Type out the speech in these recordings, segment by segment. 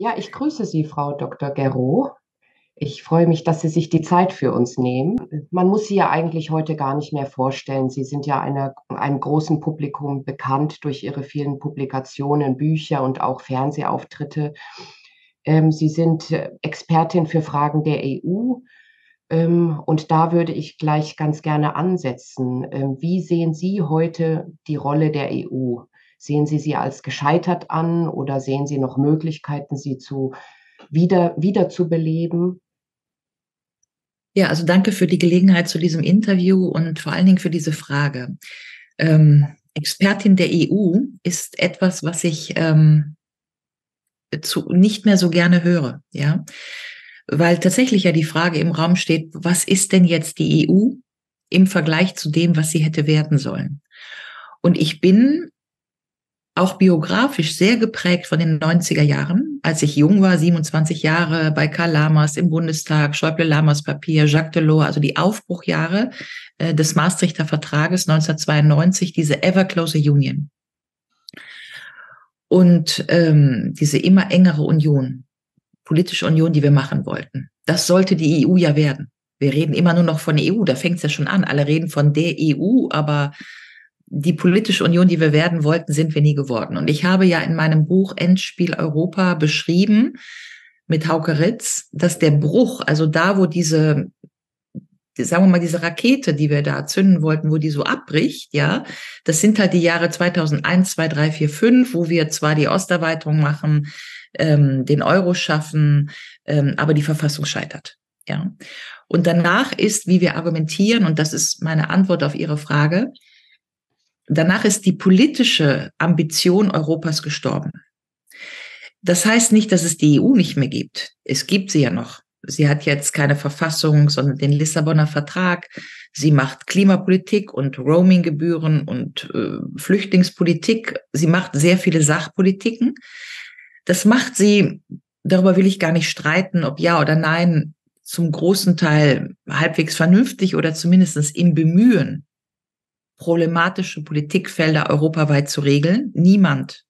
Ja, ich grüße Sie, Frau Dr. Guerrot. Ich freue mich, dass Sie sich die Zeit für uns nehmen. Man muss Sie ja eigentlich heute gar nicht mehr vorstellen. Sie sind ja einem großen Publikum bekannt durch Ihre vielen Publikationen, Bücher und auch Fernsehauftritte. Sie sind Expertin für Fragen der EU. Und da würde ich gleich ganz gerne ansetzen. Wie sehen Sie heute die Rolle der EU? Sehen Sie sie als gescheitert an oder sehen Sie noch Möglichkeiten, sie wieder zu beleben? Ja, also danke für die Gelegenheit zu diesem Interview und vor allen Dingen für diese Frage. Expertin der EU ist etwas, was ich nicht mehr so gerne höre, ja, weil tatsächlich ja die Frage im Raum steht, was ist denn jetzt die EU im Vergleich zu dem, was sie hätte werden sollen? Und ich bin auch biografisch sehr geprägt von den 90er Jahren, als ich jung war, 27 Jahre, bei Karl Lamers im Bundestag, Schäuble-Lamers Papier, Jacques Delors, also die Aufbruchjahre des Maastrichter Vertrages 1992, diese Ever Closer Union. Und diese immer engere Union, politische Union, die wir machen wollten. Das sollte die EU ja werden. Wir reden immer nur noch von EU, da fängt es ja schon an. Alle reden von der EU, aber die politische Union, die wir werden wollten, sind wir nie geworden. Und ich habe ja in meinem Buch Endspiel Europa beschrieben mit Hauke Ritz, dass der Bruch, also da, wo sagen wir mal, diese Rakete, die wir da zünden wollten, wo die so abbricht, ja, das sind halt die Jahre 2001, 2, 3, 4, 5, wo wir zwar die Osterweiterung machen, den Euro schaffen, aber die Verfassung scheitert, ja. Und danach ist, wie wir argumentieren, und das ist meine Antwort auf Ihre Frage, danach ist die politische Ambition Europas gestorben. Das heißt nicht, dass es die EU nicht mehr gibt. Es gibt sie ja noch. Sie hat jetzt keine Verfassung, sondern den Lissabonner Vertrag. Sie macht Klimapolitik und Roaminggebühren und Flüchtlingspolitik. Sie macht sehr viele Sachpolitiken. Das macht sie, darüber will ich gar nicht streiten, ob ja oder nein, zum großen Teil halbwegs vernünftig oder zumindest im Bemühen, problematische Politikfelder europaweit zu regeln. Niemand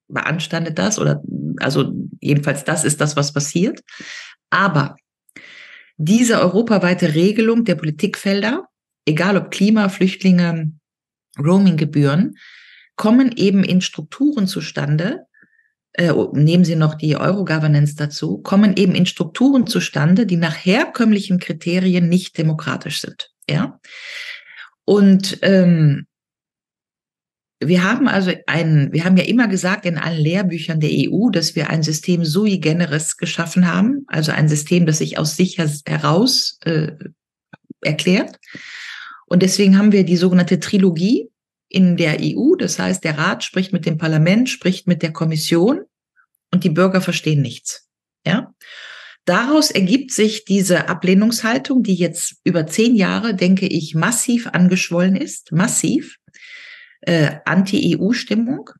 beanstandet das oder, also jedenfalls das ist das, was passiert. Aber diese europaweite Regelung der Politikfelder, egal ob Klima, Flüchtlinge, Roaminggebühren, kommen eben in Strukturen zustande, nehmen Sie noch die Euro-Governance dazu, kommen eben in Strukturen zustande, die nach herkömmlichen Kriterien nicht demokratisch sind. Ja? Und wir haben ja immer gesagt in allen Lehrbüchern der EU, dass wir ein System sui generis geschaffen haben, also ein System, das sich aus sich heraus erklärt. Und deswegen haben wir die sogenannte Trilogie in der EU, das heißt, der Rat spricht mit dem Parlament, spricht mit der Kommission und die Bürger verstehen nichts. Ja? Daraus ergibt sich diese Ablehnungshaltung, die jetzt über 10 Jahre, denke ich, massiv angeschwollen ist, massiv. Anti-EU-Stimmung,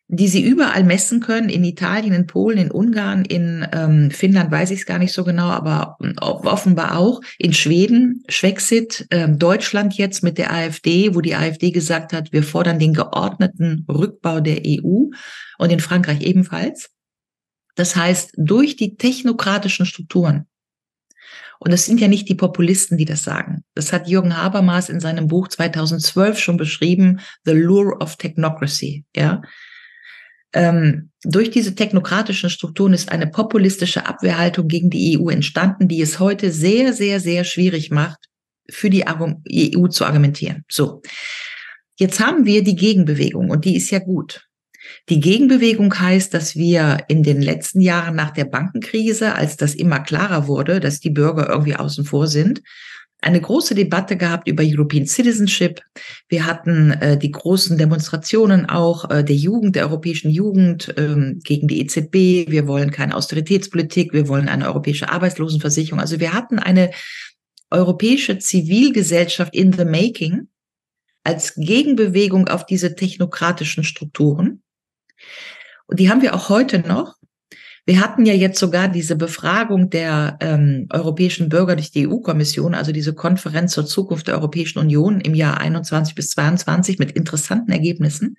die Sie überall messen können, in Italien, in Polen, in Ungarn, in Finnland weiß ich es gar nicht so genau, aber offenbar auch, in Schweden, Schwexit, Deutschland jetzt mit der AfD, wo die AfD gesagt hat, wir fordern den geordneten Rückbau der EU und in Frankreich ebenfalls. Das heißt, durch die technokratischen Strukturen, und es sind ja nicht die Populisten, die das sagen. Das hat Jürgen Habermas in seinem Buch 2012 schon beschrieben, The Lure of Technocracy. Ja? Durch diese technokratischen Strukturen ist eine populistische Abwehrhaltung gegen die EU entstanden, die es heute sehr, sehr, sehr schwierig macht, für die EU zu argumentieren. So, jetzt haben wir die Gegenbewegung und die ist ja gut. Die Gegenbewegung heißt, dass wir in den letzten Jahren nach der Bankenkrise, als das immer klarer wurde, dass die Bürger irgendwie außen vor sind, eine große Debatte gehabt über European Citizenship. Wir hatten die großen Demonstrationen auch der Jugend, der europäischen Jugend gegen die EZB. Wir wollen keine Austeritätspolitik, wir wollen eine europäische Arbeitslosenversicherung. Also wir hatten eine europäische Zivilgesellschaft in the making als Gegenbewegung auf diese technokratischen Strukturen. Und die haben wir auch heute noch. Wir hatten ja jetzt sogar diese Befragung der europäischen Bürger durch die EU-Kommission, also diese Konferenz zur Zukunft der Europäischen Union im Jahr 21 bis 22 mit interessanten Ergebnissen.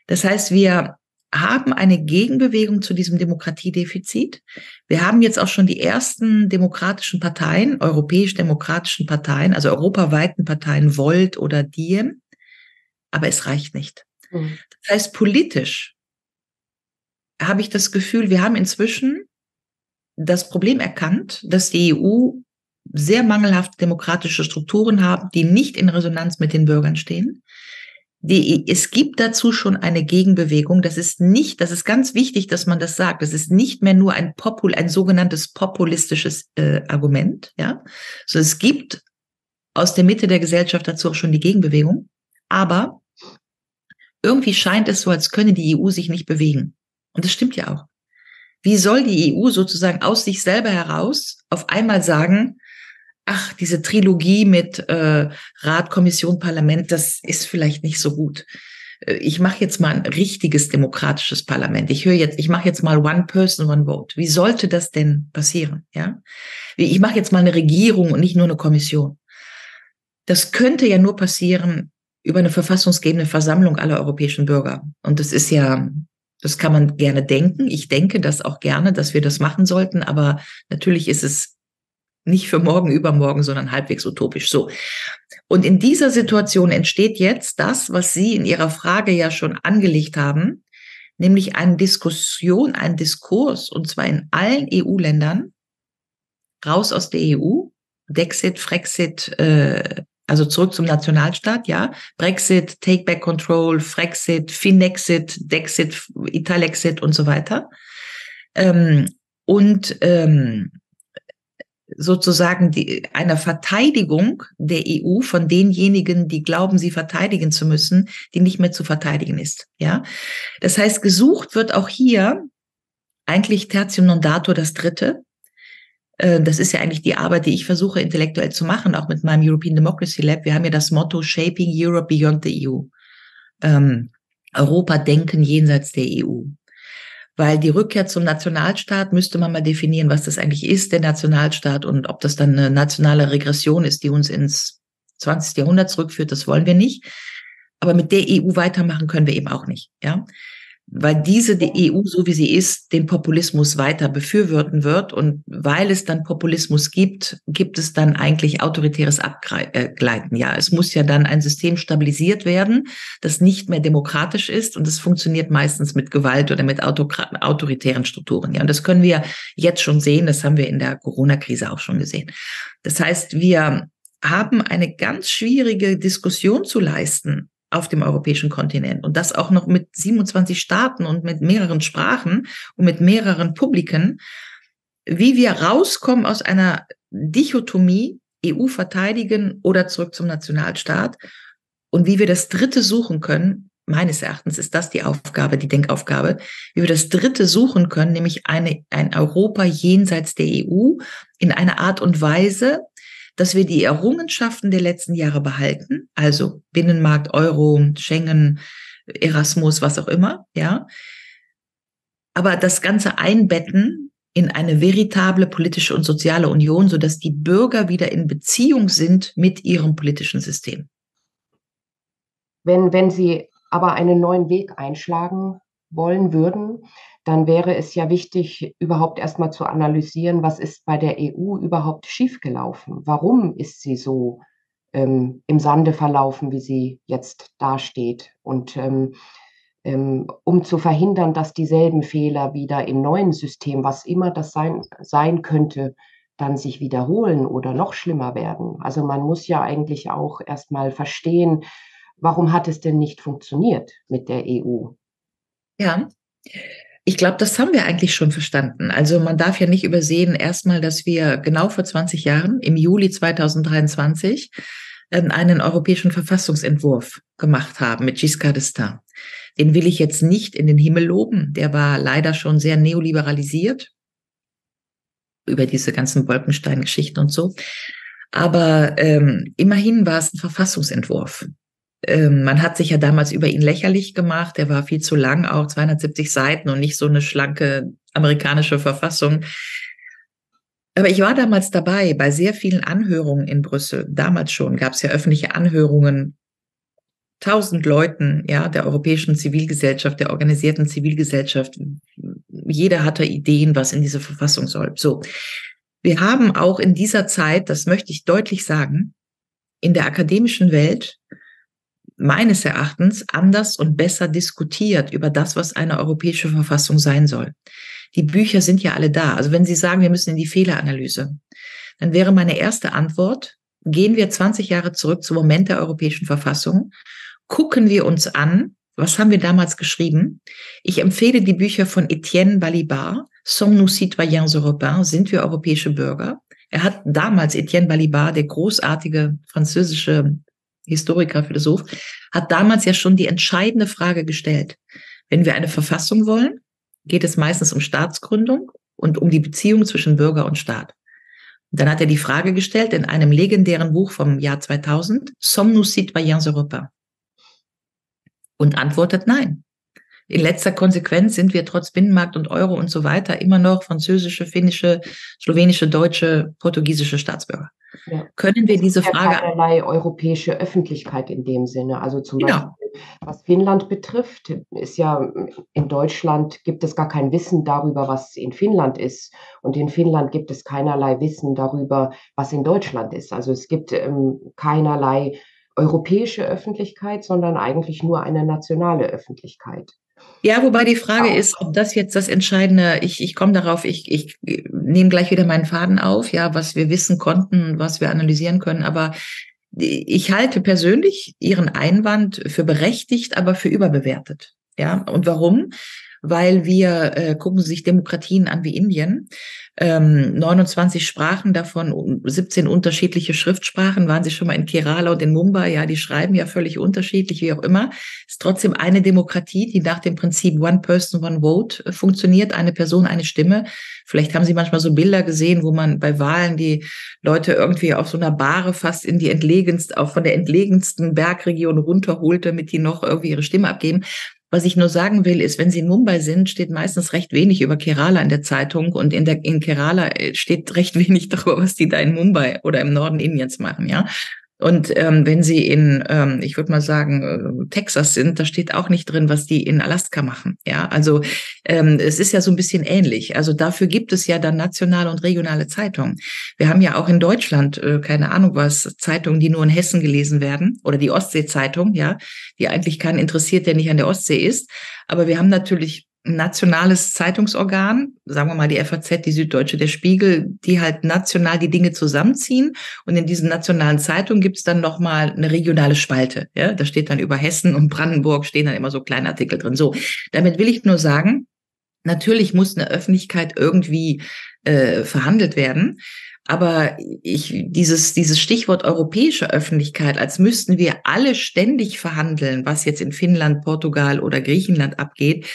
Das heißt, wir haben eine Gegenbewegung zu diesem Demokratiedefizit. Wir haben jetzt auch schon die ersten demokratischen Parteien, europäisch-demokratischen Parteien, also europaweiten Parteien, Volt oder Diem, aber es reicht nicht. Das heißt, politisch habe ich das Gefühl, wir haben inzwischen das Problem erkannt, dass die EU sehr mangelhaft demokratische Strukturen haben, die nicht in Resonanz mit den Bürgern stehen. Es gibt dazu schon eine Gegenbewegung. Das ist ganz wichtig, dass man das sagt. Das ist nicht mehr nur ein sogenanntes populistisches Argument, ja. So, es gibt aus der Mitte der Gesellschaft dazu auch schon die Gegenbewegung. Aber irgendwie scheint es so, als könne die EU sich nicht bewegen. Und das stimmt ja auch. Wie soll die EU sozusagen aus sich selber heraus auf einmal sagen, ach, diese Trilogie mit Rat, Kommission, Parlament, das ist vielleicht nicht so gut. Ich mache jetzt mal ein richtiges demokratisches Parlament. Ich mache jetzt mal One Person, One Vote. Wie sollte das denn passieren? Ja, ich mache jetzt mal eine Regierung und nicht nur eine Kommission. Das könnte ja nur passieren über eine verfassungsgebende Versammlung aller europäischen Bürger. Und das kann man gerne denken. Ich denke das auch gerne, dass wir das machen sollten. Aber natürlich ist es nicht für morgen, übermorgen, sondern halbwegs utopisch. So. Und in dieser Situation entsteht jetzt das, was Sie in Ihrer Frage ja schon angelegt haben, nämlich eine Diskussion, ein Diskurs, und zwar in allen EU-Ländern, raus aus der EU, Dexit, Frexit, also zurück zum Nationalstaat, ja, Brexit, Take Back Control, Frexit, Finexit, Dexit, Italexit und so weiter. Sozusagen einer Verteidigung der EU von denjenigen, die glauben, sie verteidigen zu müssen, die nicht mehr zu verteidigen ist. Ja, das heißt, gesucht wird auch hier eigentlich Tertium non datur, das Dritte. Das ist ja eigentlich die Arbeit, die ich versuche intellektuell zu machen, auch mit meinem European Democracy Lab. Wir haben ja das Motto Shaping Europe Beyond the EU. Europa denken jenseits der EU. Weil die Rückkehr zum Nationalstaat müsste man mal definieren, was das eigentlich ist, der Nationalstaat, und ob das dann eine nationale Regression ist, die uns ins 20. Jahrhundert zurückführt, das wollen wir nicht. Aber mit der EU weitermachen können wir eben auch nicht, ja. Weil die EU, so wie sie ist, den Populismus weiter befürworten wird. Und weil es dann Populismus gibt es dann eigentlich autoritäres Abgleiten. Ja, es muss ja dann ein System stabilisiert werden, das nicht mehr demokratisch ist. Und das funktioniert meistens mit Gewalt oder mit autoritären Strukturen. Ja, und das können wir jetzt schon sehen. Das haben wir in der Corona-Krise auch schon gesehen. Das heißt, wir haben eine ganz schwierige Diskussion zu leisten auf dem europäischen Kontinent, und das auch noch mit 27 Staaten und mit mehreren Sprachen und mit mehreren Publiken, wie wir rauskommen aus einer Dichotomie, EU verteidigen oder zurück zum Nationalstaat, und wie wir das Dritte suchen können. Meines Erachtens ist das die Aufgabe, die Denkaufgabe, wie wir das Dritte suchen können, nämlich ein Europa jenseits der EU in einer Art und Weise, dass wir die Errungenschaften der letzten Jahre behalten, also Binnenmarkt, Euro, Schengen, Erasmus, was auch immer, ja, aber das Ganze einbetten in eine veritable politische und soziale Union, sodass die Bürger wieder in Beziehung sind mit ihrem politischen System. Wenn Sie aber einen neuen Weg einschlagen wollen würden, dann wäre es ja wichtig, überhaupt erstmal zu analysieren, was ist bei der EU überhaupt schiefgelaufen? Warum ist sie so im Sande verlaufen, wie sie jetzt dasteht? Und um zu verhindern, dass dieselben Fehler wieder im neuen System, was immer das sein könnte, dann sich wiederholen oder noch schlimmer werden. Also man muss ja eigentlich auch erstmal verstehen, warum hat es denn nicht funktioniert mit der EU? Ja, ich glaube, das haben wir eigentlich schon verstanden. Also man darf ja nicht übersehen, erstmal, dass wir genau vor 20 Jahren, im Juli 2023, einen europäischen Verfassungsentwurf gemacht haben mit Giscard d'Estaing. Den will ich jetzt nicht in den Himmel loben. Der war leider schon sehr neoliberalisiert über diese ganzen Bolkestein-Geschichten und so. Aber immerhin war es ein Verfassungsentwurf. Man hat sich ja damals über ihn lächerlich gemacht. Der war viel zu lang, auch 270 Seiten und nicht so eine schlanke amerikanische Verfassung. Aber ich war damals dabei bei sehr vielen Anhörungen in Brüssel. Damals schon gab es ja öffentliche Anhörungen 1000 Leuten, ja, der europäischen Zivilgesellschaft, der organisierten Zivilgesellschaft. Jeder hatte Ideen, was in diese Verfassung soll. So. Wir haben auch in dieser Zeit, das möchte ich deutlich sagen, in der akademischen Welt meines Erachtens anders und besser diskutiert über das, was eine europäische Verfassung sein soll. Die Bücher sind ja alle da. Also wenn Sie sagen, wir müssen in die Fehleranalyse, dann wäre meine erste Antwort, gehen wir 20 Jahre zurück zum Moment der europäischen Verfassung, gucken wir uns an, was haben wir damals geschrieben? Ich empfehle die Bücher von Etienne Balibar, Sommes-nous citoyens européens, sind wir europäische Bürger? Er hat damals, Etienne Balibar, der großartige französische Historiker, Philosoph, hat damals ja schon die entscheidende Frage gestellt. Wenn wir eine Verfassung wollen, geht es meistens um Staatsgründung und um die Beziehung zwischen Bürger und Staat. Und dann hat er die Frage gestellt in einem legendären Buch vom Jahr 2000, Sommes-nous citoyens européens? Und antwortet nein. In letzter Konsequenz sind wir trotz Binnenmarkt und Euro und so weiter immer noch französische, finnische, slowenische, deutsche, portugiesische Staatsbürger. Ja. Können wir diese Frage... Keinerlei europäische Öffentlichkeit in dem Sinne. Also zum Beispiel, was Finnland betrifft, ist ja in Deutschland gibt es gar kein Wissen darüber, was in Finnland ist. Und in Finnland gibt es keinerlei Wissen darüber, was in Deutschland ist. Also es gibt keinerlei europäische Öffentlichkeit, sondern eigentlich nur eine nationale Öffentlichkeit. Ja, wobei die Frage ist, ob das jetzt das Entscheidende, ich komme darauf, ich nehme gleich wieder meinen Faden auf, ja, was wir wissen konnten, was wir analysieren können, aber ich halte persönlich Ihren Einwand für berechtigt, aber für überbewertet. Ja, und warum? Weil wir, gucken Sie sich Demokratien an wie Indien, 29 Sprachen, davon 17 unterschiedliche Schriftsprachen. Waren Sie schon mal in Kerala und in Mumbai? Ja, die schreiben ja völlig unterschiedlich, wie auch immer. Ist trotzdem eine Demokratie, die nach dem Prinzip One Person, One Vote funktioniert. Eine Person, eine Stimme. Vielleicht haben Sie manchmal so Bilder gesehen, wo man bei Wahlen die Leute irgendwie auf so einer Bahre fast in die auch von der entlegensten Bergregion runterholt, damit die noch irgendwie ihre Stimme abgeben. Was ich nur sagen will, ist, wenn Sie in Mumbai sind, steht meistens recht wenig über Kerala in der Zeitung und in Kerala steht recht wenig darüber, was die da in Mumbai oder im Norden Indiens machen, ja. Und wenn Sie in, ich würde mal sagen, Texas sind, da steht auch nicht drin, was die in Alaska machen. Ja, also es ist ja so ein bisschen ähnlich. Also dafür gibt es ja dann nationale und regionale Zeitungen. Wir haben ja auch in Deutschland, keine Ahnung was, Zeitungen, die nur in Hessen gelesen werden oder die Ostsee-Zeitung, ja, die eigentlich keinen interessiert, der nicht an der Ostsee ist. Aber wir haben natürlich ein nationales Zeitungsorgan, sagen wir mal die FAZ, die Süddeutsche, der Spiegel, die halt national die Dinge zusammenziehen. Und in diesen nationalen Zeitungen gibt es dann nochmal eine regionale Spalte. Ja, da steht dann über Hessen und Brandenburg stehen dann immer so kleine Artikel drin. So, damit will ich nur sagen, natürlich muss eine Öffentlichkeit irgendwie verhandelt werden. Aber dieses Stichwort europäische Öffentlichkeit, als müssten wir alle ständig verhandeln, was jetzt in Finnland, Portugal oder Griechenland abgeht,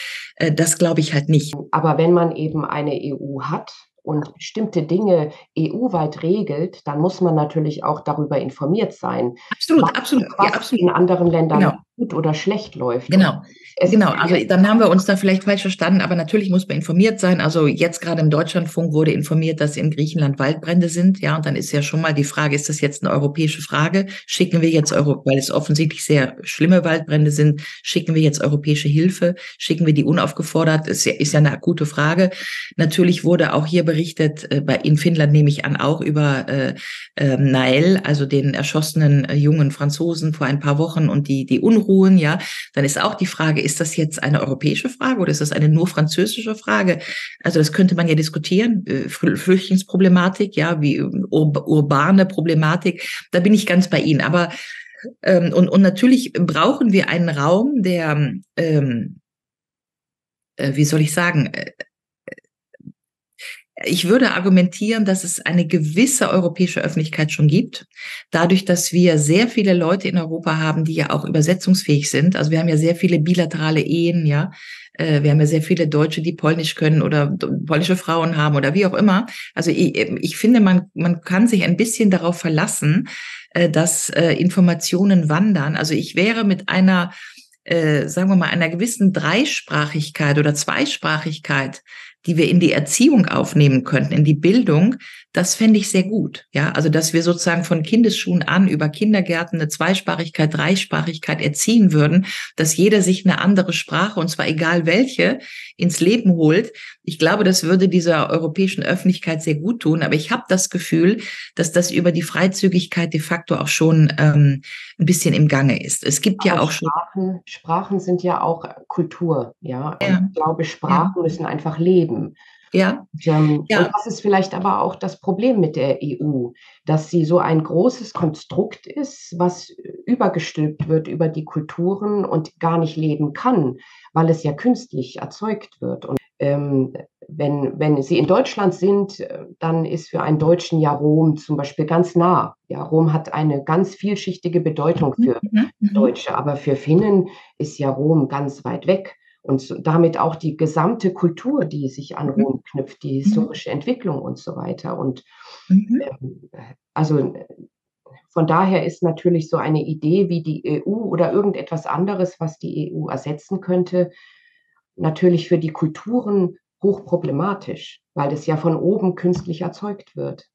das glaube ich halt nicht. Aber wenn man eben eine EU hat und bestimmte Dinge EU-weit regelt, dann muss man natürlich auch darüber informiert sein. Absolut, absolut. Was absolut. In anderen Ländern gut oder schlecht läuft. Genau. Genau, also dann haben wir uns da vielleicht falsch verstanden, aber natürlich muss man informiert sein. Also jetzt gerade im Deutschlandfunk wurde informiert, dass in Griechenland Waldbrände sind, ja, und dann ist ja schon mal die Frage, ist das jetzt eine europäische Frage? Schicken wir jetzt weil es offensichtlich sehr schlimme Waldbrände sind, schicken wir jetzt europäische Hilfe? Schicken wir die unaufgefordert? Ist ja eine akute Frage. Natürlich wurde auch hier berichtet, in Finnland nehme ich an, auch über Nael, also den erschossenen jungen Franzosen vor ein paar Wochen und die Unruhen, ja. Dann ist auch die Frage, ist das jetzt eine europäische Frage oder ist das eine nur französische Frage? Also das könnte man ja diskutieren. Flüchtlingsproblematik, ja, wie urbane Problematik. Da bin ich ganz bei Ihnen. Aber und natürlich brauchen wir einen Raum, der, wie soll ich sagen, ich würde argumentieren, dass es eine gewisse europäische Öffentlichkeit schon gibt. Dadurch, dass wir sehr viele Leute in Europa haben, die ja auch übersetzungsfähig sind. Also wir haben ja sehr viele bilaterale Ehen, ja. Wir haben ja sehr viele Deutsche, die Polnisch können oder polnische Frauen haben oder wie auch immer. Also ich finde, man kann sich ein bisschen darauf verlassen, dass Informationen wandern. Also ich wäre mit einer, sagen wir mal, einer gewissen Dreisprachigkeit oder Zweisprachigkeit, die wir in die Erziehung aufnehmen könnten, in die Bildung, Das fände ich sehr gut. Ja, also, dass wir sozusagen von Kindesschuhen an über Kindergärten eine Zweisprachigkeit, Dreisprachigkeit erziehen würden, dass jeder sich eine andere Sprache, und zwar egal welche, ins Leben holt. Ich glaube, das würde dieser europäischen Öffentlichkeit sehr gut tun. Aber ich habe das Gefühl, dass das über die Freizügigkeit de facto auch schon ein bisschen im Gange ist. Es gibt ja Aber auch schon. Sprachen sind ja auch Kultur, ja. Und Ja, ich glaube, ja, Sprachen müssen einfach leben. ja, Und ja. das ist vielleicht aber auch das Problem mit der EU, dass sie so ein großes Konstrukt ist, was übergestülpt wird über die Kulturen und gar nicht leben kann, weil es ja künstlich erzeugt wird. Und wenn Sie in Deutschland sind, dann ist für einen Deutschen ja Rom zum Beispiel ganz nah. Ja, Rom hat eine ganz vielschichtige Bedeutung Mhm, für mhm, mhm, Deutsche, aber für Finnen ist ja Rom ganz weit weg. Und damit auch die gesamte Kultur, die sich an mhm, Rom knüpft, die mhm, historische Entwicklung und so weiter. Und mhm. ähm, also von daher ist natürlich so eine Idee wie die EU oder irgendetwas anderes, was die EU ersetzen könnte, natürlich für die Kulturen hochproblematisch, weil das ja von oben künstlich erzeugt wird.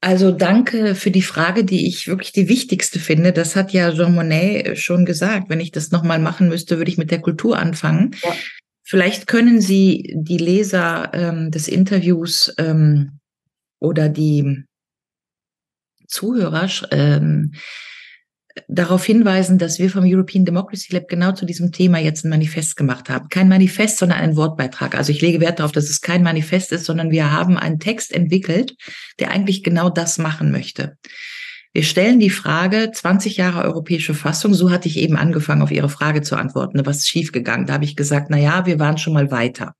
Also danke für die Frage, die ich wirklich die wichtigste finde. Das hat ja Jean Monnet schon gesagt. Wenn ich das nochmal machen müsste, würde ich mit der Kultur anfangen. Ja. Vielleicht können Sie die Leser des Interviews oder die Zuhörer darauf hinweisen, dass wir vom European Democracy Lab genau zu diesem Thema jetzt ein Manifest gemacht haben. Kein Manifest, sondern einen Wortbeitrag. Also ich lege Wert darauf, dass es kein Manifest ist, sondern wir haben einen Text entwickelt, der eigentlich genau das machen möchte. Wir stellen die Frage, 20 Jahre europäische Fassung, so hatte ich eben angefangen, auf Ihre Frage zu antworten. Was ist schiefgegangen? Da habe ich gesagt, na ja, wir waren schon mal weiter.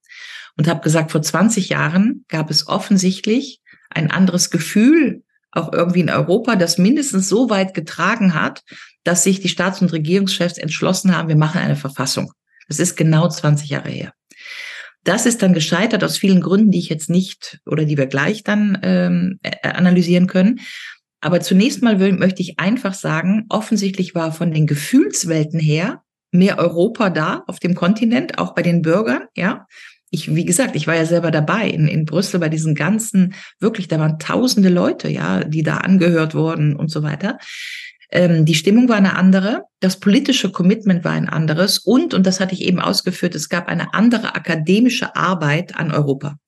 Und habe gesagt, vor 20 Jahren gab es offensichtlich ein anderes Gefühl, auch irgendwie in Europa, das mindestens so weit getragen hat, dass sich die Staats- und Regierungschefs entschlossen haben, wir machen eine Verfassung. Das ist genau 20 Jahre her. Das ist dann gescheitert aus vielen Gründen, die ich jetzt nicht oder die wir gleich dann analysieren können. Aber zunächst mal möchte ich einfach sagen, offensichtlich war von den Gefühlswelten her mehr Europa da auf dem Kontinent, auch bei den Bürgern, ja. Wie gesagt, ich war ja selber dabei in Brüssel bei diesen ganzen, wirklich, da waren tausende Leute, ja, die da angehört wurden und so weiter. Die Stimmung war eine andere, das politische Commitment war ein anderes und das hatte ich eben ausgeführt, es gab eine andere akademische Arbeit an Europa.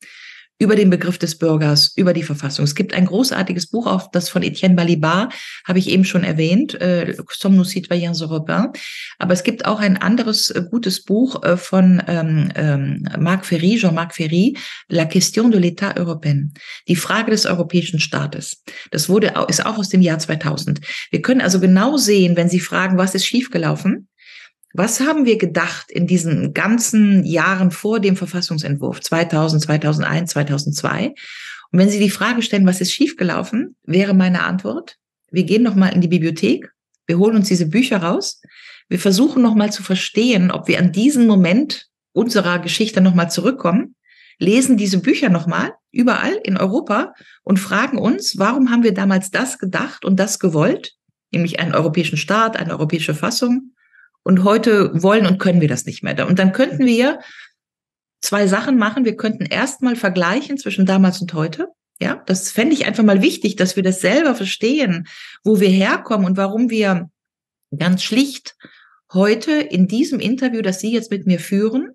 Über den Begriff des Bürgers, über die Verfassung. Es gibt ein großartiges Buch, auch das von Etienne Balibar, habe ich eben schon erwähnt, Sommes-nous citoyens européens. Aber es gibt auch ein anderes gutes Buch von Jean-Marc Ferry, La question de l'État européen, die Frage des europäischen Staates. Das ist auch aus dem Jahr 2000. Wir können also genau sehen, wenn Sie fragen, was ist schiefgelaufen, was haben wir gedacht in diesen ganzen Jahren vor dem Verfassungsentwurf 2000, 2001, 2002? Und wenn Sie die Frage stellen, was ist schiefgelaufen, wäre meine Antwort, wir gehen nochmal in die Bibliothek, wir holen uns diese Bücher raus, wir versuchen nochmal zu verstehen, ob wir an diesen Moment unserer Geschichte nochmal zurückkommen, lesen diese Bücher nochmal überall in Europa und fragen uns, warum haben wir damals das gedacht und das gewollt, nämlich einen europäischen Staat, eine europäische Fassung. Und heute wollen und können wir das nicht mehr. Und dann könnten wir zwei Sachen machen. Wir könnten erstmal vergleichen zwischen damals und heute. Ja, das fände ich einfach mal wichtig, dass wir das selber verstehen, wo wir herkommen und warum wir ganz schlicht heute in diesem Interview, das Sie jetzt mit mir führen,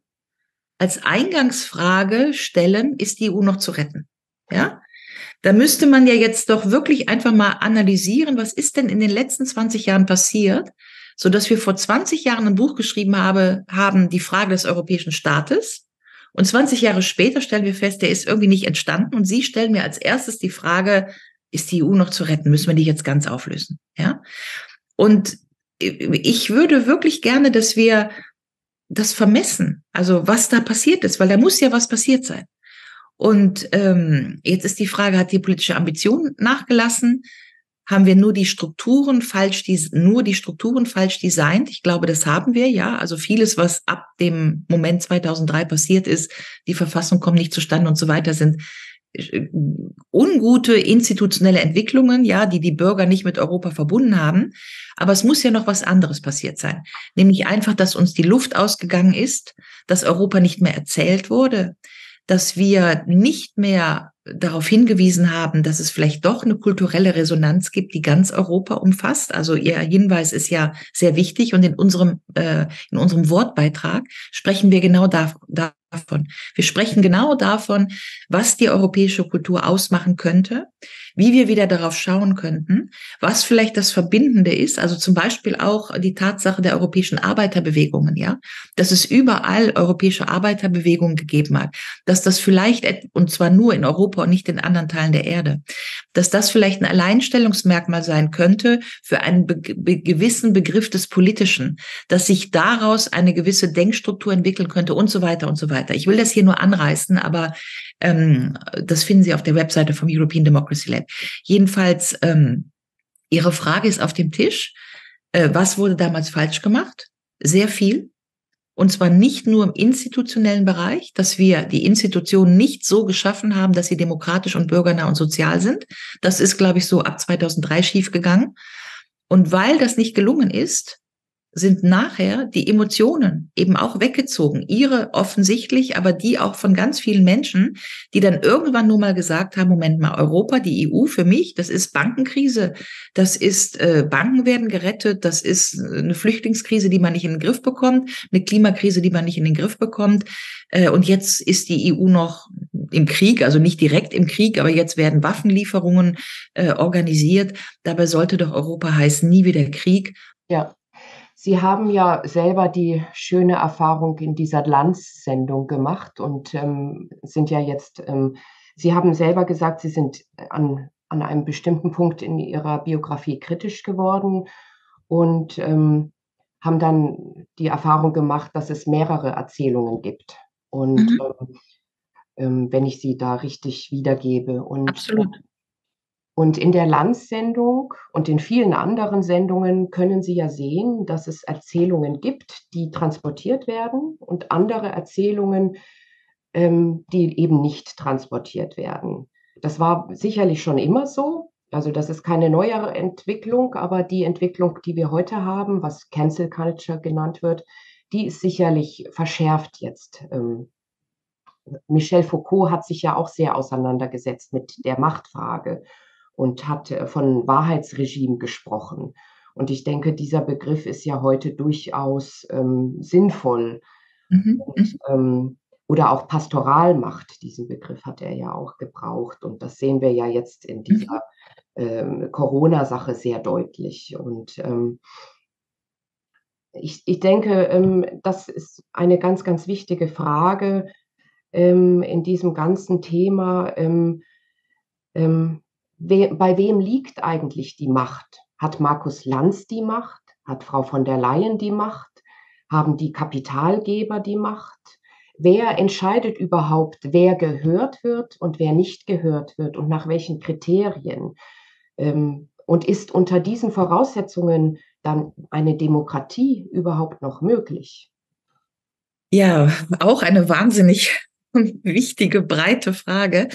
als Eingangsfrage stellen, ist die EU noch zu retten? Ja, da müsste man ja jetzt doch wirklich einfach mal analysieren, was ist denn in den letzten 20 Jahren passiert, so dass wir vor 20 Jahren ein Buch geschrieben haben, die Frage des europäischen Staates. Und 20 Jahre später stellen wir fest, der ist irgendwie nicht entstanden. Und Sie stellen mir als erstes die Frage, ist die EU noch zu retten? Müssen wir die jetzt ganz auflösen? Ja? Und ich würde wirklich gerne, dass wir das vermessen, also was da passiert ist, weil da muss ja was passiert sein. Und jetzt ist die Frage, hat die politische Ambition nachgelassen? Haben wir nur die Strukturen falsch designt? Ich glaube, das haben wir, ja. Also vieles, was ab dem Moment 2003 passiert ist, die Verfassung kommt nicht zustande und so weiter, sind ungute institutionelle Entwicklungen, ja, die Bürger nicht mit Europa verbunden haben. Aber es muss ja noch was anderes passiert sein. Nämlich einfach, dass uns die Luft ausgegangen ist, dass Europa nicht mehr erzählt wurde, dass wir nicht mehr darauf hingewiesen haben, dass es vielleicht doch eine kulturelle Resonanz gibt, die ganz Europa umfasst. Also Ihr Hinweis ist ja sehr wichtig und in unserem Wortbeitrag sprechen wir genau davon. Wir sprechen genau davon, was die europäische Kultur ausmachen könnte, wie wir wieder darauf schauen könnten, was vielleicht das Verbindende ist, also zum Beispiel auch die Tatsache der europäischen Arbeiterbewegungen, ja, dass es überall europäische Arbeiterbewegungen gegeben hat, dass das vielleicht, und zwar nur in Europa und nicht in anderen Teilen der Erde, dass das vielleicht ein Alleinstellungsmerkmal sein könnte für einen gewissen Begriff des Politischen, dass sich daraus eine gewisse Denkstruktur entwickeln könnte und so weiter und so weiter. Ich will das hier nur anreißen, aber das finden Sie auf der Webseite vom European Democracy Lab. Jedenfalls, Ihre Frage ist auf dem Tisch. Was wurde damals falsch gemacht? Sehr viel. Und zwar nicht nur im institutionellen Bereich, dass wir die Institutionen nicht so geschaffen haben, dass sie demokratisch und bürgernah und sozial sind. Das ist, glaube ich, so ab 2003 schiefgegangen. Und weil das nicht gelungen ist, sind nachher die Emotionen eben auch weggezogen. Ihre offensichtlich, aber die auch von ganz vielen Menschen, die dann irgendwann nur mal gesagt haben, Moment mal, Europa, die EU für mich, das ist Bankenkrise, das ist Banken werden gerettet, das ist eine Flüchtlingskrise, die man nicht in den Griff bekommt, eine Klimakrise, die man nicht in den Griff bekommt. Und jetzt ist die EU noch im Krieg, also nicht direkt im Krieg, aber jetzt werden Waffenlieferungen organisiert. Dabei sollte doch Europa heißen, nie wieder Krieg. Ja. Sie haben ja selber die schöne Erfahrung in dieser Lanz-Sendung gemacht und sind ja jetzt, Sie haben selber gesagt, Sie sind an einem bestimmten Punkt in Ihrer Biografie kritisch geworden und haben dann die Erfahrung gemacht, dass es mehrere Erzählungen gibt. Und wenn ich sie da richtig wiedergebe. Absolut. Und in der Lanz-Sendung und in vielen anderen Sendungen können Sie ja sehen, dass es Erzählungen gibt, die transportiert werden und andere Erzählungen, die eben nicht transportiert werden. Das war sicherlich schon immer so. Also das ist keine neuere Entwicklung, aber die Entwicklung, die wir heute haben, was Cancel Culture genannt wird, die ist sicherlich verschärft jetzt. Michel Foucault hat sich ja auch sehr auseinandergesetzt mit der Machtfrage und hat von Wahrheitsregime gesprochen. Und ich denke, dieser Begriff ist ja heute durchaus sinnvoll. Und, oder auch Pastoralmacht, diesen Begriff hat er ja auch gebraucht. Und das sehen wir ja jetzt in dieser Corona-Sache sehr deutlich. Und ich denke, das ist eine ganz, ganz wichtige Frage in diesem ganzen Thema. Bei wem liegt eigentlich die Macht? Hat Markus Lanz die Macht? Hat Frau von der Leyen die Macht? Haben die Kapitalgeber die Macht? Wer entscheidet überhaupt, wer gehört wird und wer nicht gehört wird und nach welchen Kriterien? Und ist unter diesen Voraussetzungen dann eine Demokratie überhaupt noch möglich? Ja, auch eine wahnsinnig wichtige, breite Frage.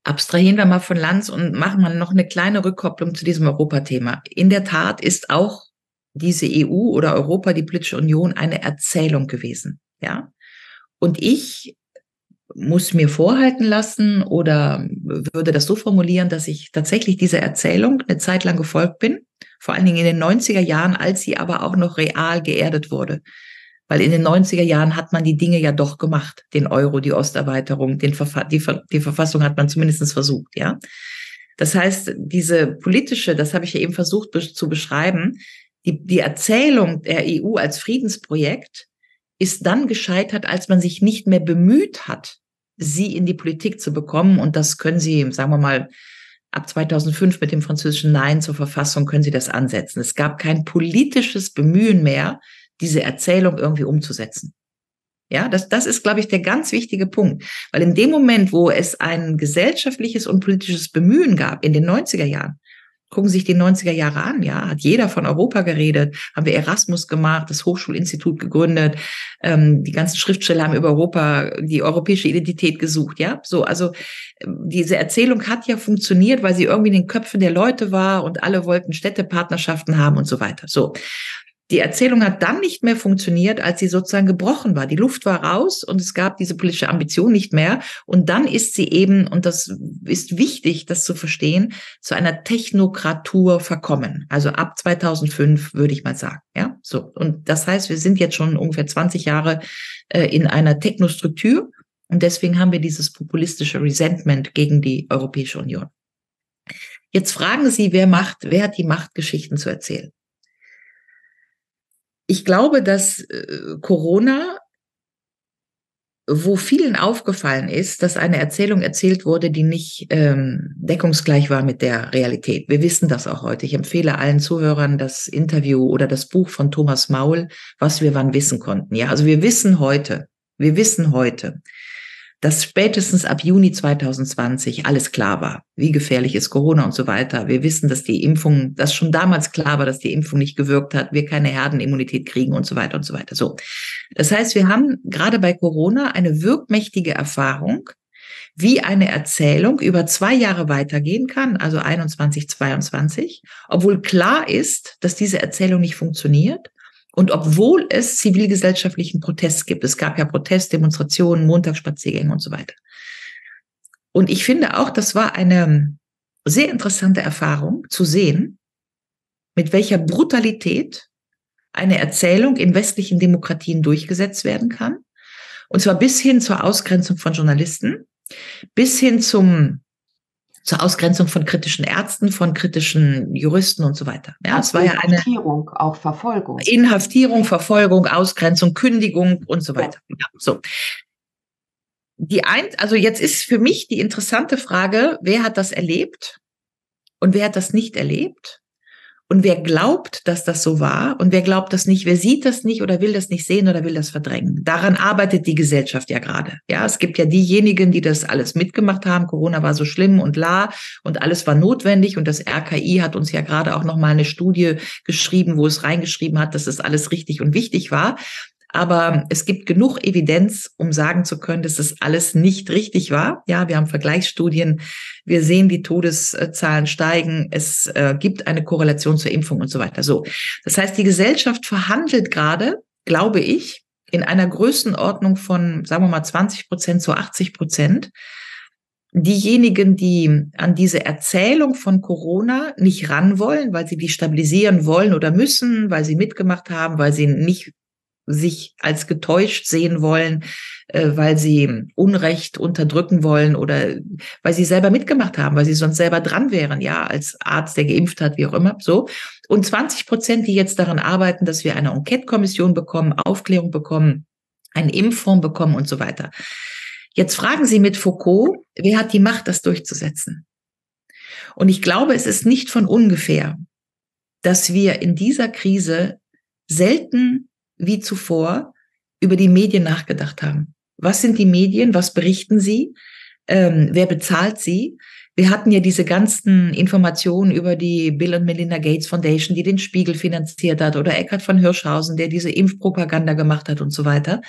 Abstrahieren wir mal von Lanz und machen mal noch eine kleine Rückkopplung zu diesem Europathema. In der Tat ist auch diese EU oder Europa, die politische Union, eine Erzählung gewesen. Ja? Und ich muss mir vorhalten lassen oder würde das so formulieren, dass ich tatsächlich dieser Erzählung eine Zeit lang gefolgt bin, vor allen Dingen in den 90er Jahren, als sie aber auch noch real geerdet wurde. Weil in den 90er Jahren hat man die Dinge ja doch gemacht, den Euro, die Osterweiterung, die Verfassung hat man zumindest versucht, ja. Das heißt, diese politische, das habe ich ja eben versucht zu beschreiben, die Erzählung der EU als Friedensprojekt ist dann gescheitert, als man sich nicht mehr bemüht hat, sie in die Politik zu bekommen. Und das können Sie, sagen wir mal, ab 2005 mit dem französischen Nein zur Verfassung können Sie das ansetzen. Es gab kein politisches Bemühen mehr, diese Erzählung irgendwie umzusetzen. Ja, das ist, glaube ich, der ganz wichtige Punkt. Weil in dem Moment, wo es ein gesellschaftliches und politisches Bemühen gab, in den 90er Jahren, gucken Sie sich die 90er Jahre an, ja, hat jeder von Europa geredet, haben wir Erasmus gemacht, das Hochschulinstitut gegründet, die ganzen Schriftsteller haben über Europa, die europäische Identität gesucht, ja, so, also diese Erzählung hat ja funktioniert, weil sie irgendwie in den Köpfen der Leute war und alle wollten Städtepartnerschaften haben und so weiter, so. Die Erzählung hat dann nicht mehr funktioniert, als sie sozusagen gebrochen war. Die Luft war raus und es gab diese politische Ambition nicht mehr. Und dann ist sie eben, und das ist wichtig, das zu verstehen, zu einer Technokratur verkommen. Also ab 2005 würde ich mal sagen. Ja, so. Und das heißt, wir sind jetzt schon ungefähr 20 Jahre in einer Technostruktur. Und deswegen haben wir dieses populistische Resentment gegen die Europäische Union. Jetzt fragen Sie, wer hat die Macht, Geschichten zu erzählen? Ich glaube, dass Corona, wo vielen aufgefallen ist, dass eine Erzählung erzählt wurde, die nicht deckungsgleich war mit der Realität. Wir wissen das auch heute. Ich empfehle allen Zuhörern das Interview oder das Buch von Thomas Maul, was wir wann wissen konnten. Ja, also wir wissen heute, dass spätestens ab Juni 2020 alles klar war. Wie gefährlich ist Corona und so weiter. Wir wissen, dass schon damals klar war, dass die Impfung nicht gewirkt hat, wir keine Herdenimmunität kriegen und so weiter und so weiter. So. Das heißt, wir haben gerade bei Corona eine wirkmächtige Erfahrung, wie eine Erzählung über 2 Jahre weitergehen kann, also 21, 22, obwohl klar ist, dass diese Erzählung nicht funktioniert. Und obwohl es zivilgesellschaftlichen Protest gibt, es gab ja Protestdemonstrationen, Montagsspaziergänge und so weiter. Und ich finde auch, das war eine sehr interessante Erfahrung zu sehen, mit welcher Brutalität eine Erzählung in westlichen Demokratien durchgesetzt werden kann. Und zwar bis hin zur Ausgrenzung von Journalisten, bis hin zur Ausgrenzung von kritischen Ärzten, von kritischen Juristen und so weiter. Ja, es war ja eine Inhaftierung, auch Verfolgung. Inhaftierung, Verfolgung, Ausgrenzung, Kündigung und so weiter. Ja, so. Also jetzt ist für mich die interessante Frage, wer hat das erlebt und wer hat das nicht erlebt? Und wer glaubt, dass das so war und wer glaubt das nicht, wer sieht das nicht oder will das nicht sehen oder will das verdrängen. Daran arbeitet die Gesellschaft ja gerade. Ja, es gibt ja diejenigen, die das alles mitgemacht haben. Corona war so schlimm und und alles war notwendig. Und das RKI hat uns ja gerade auch nochmal eine Studie geschrieben, wo es reingeschrieben hat, dass das alles richtig und wichtig war. Aber es gibt genug Evidenz, um sagen zu können, dass das alles nicht richtig war. Ja, wir haben Vergleichsstudien. Wir sehen, die Todeszahlen steigen. Es gibt eine Korrelation zur Impfung und so weiter. So. Das heißt, die Gesellschaft verhandelt gerade, glaube ich, in einer Größenordnung von, sagen wir mal, 20% zu 80%. Diejenigen, die an diese Erzählung von Corona nicht ran wollen, weil sie die stabilisieren wollen oder müssen, weil sie mitgemacht haben, weil sie nicht sich als getäuscht sehen wollen, weil sie Unrecht unterdrücken wollen oder weil sie selber mitgemacht haben, weil sie sonst selber dran wären, ja, als Arzt, der geimpft hat, wie auch immer, so. Und 20%, die jetzt daran arbeiten, dass wir eine Enquete-Kommission bekommen, Aufklärung bekommen, einen Impffonds bekommen und so weiter. Jetzt fragen Sie mit Foucault, wer hat die Macht, das durchzusetzen? Und ich glaube, es ist nicht von ungefähr, dass wir in dieser Krise selten wie zuvor über die Medien nachgedacht haben. Was sind die Medien? Was berichten sie? Wer bezahlt sie? Wir hatten ja diese ganzen Informationen über die Bill und Melinda Gates Foundation, die den Spiegel finanziert hat, oder Eckhard von Hirschhausen, der diese Impfpropaganda gemacht hat und so weiter.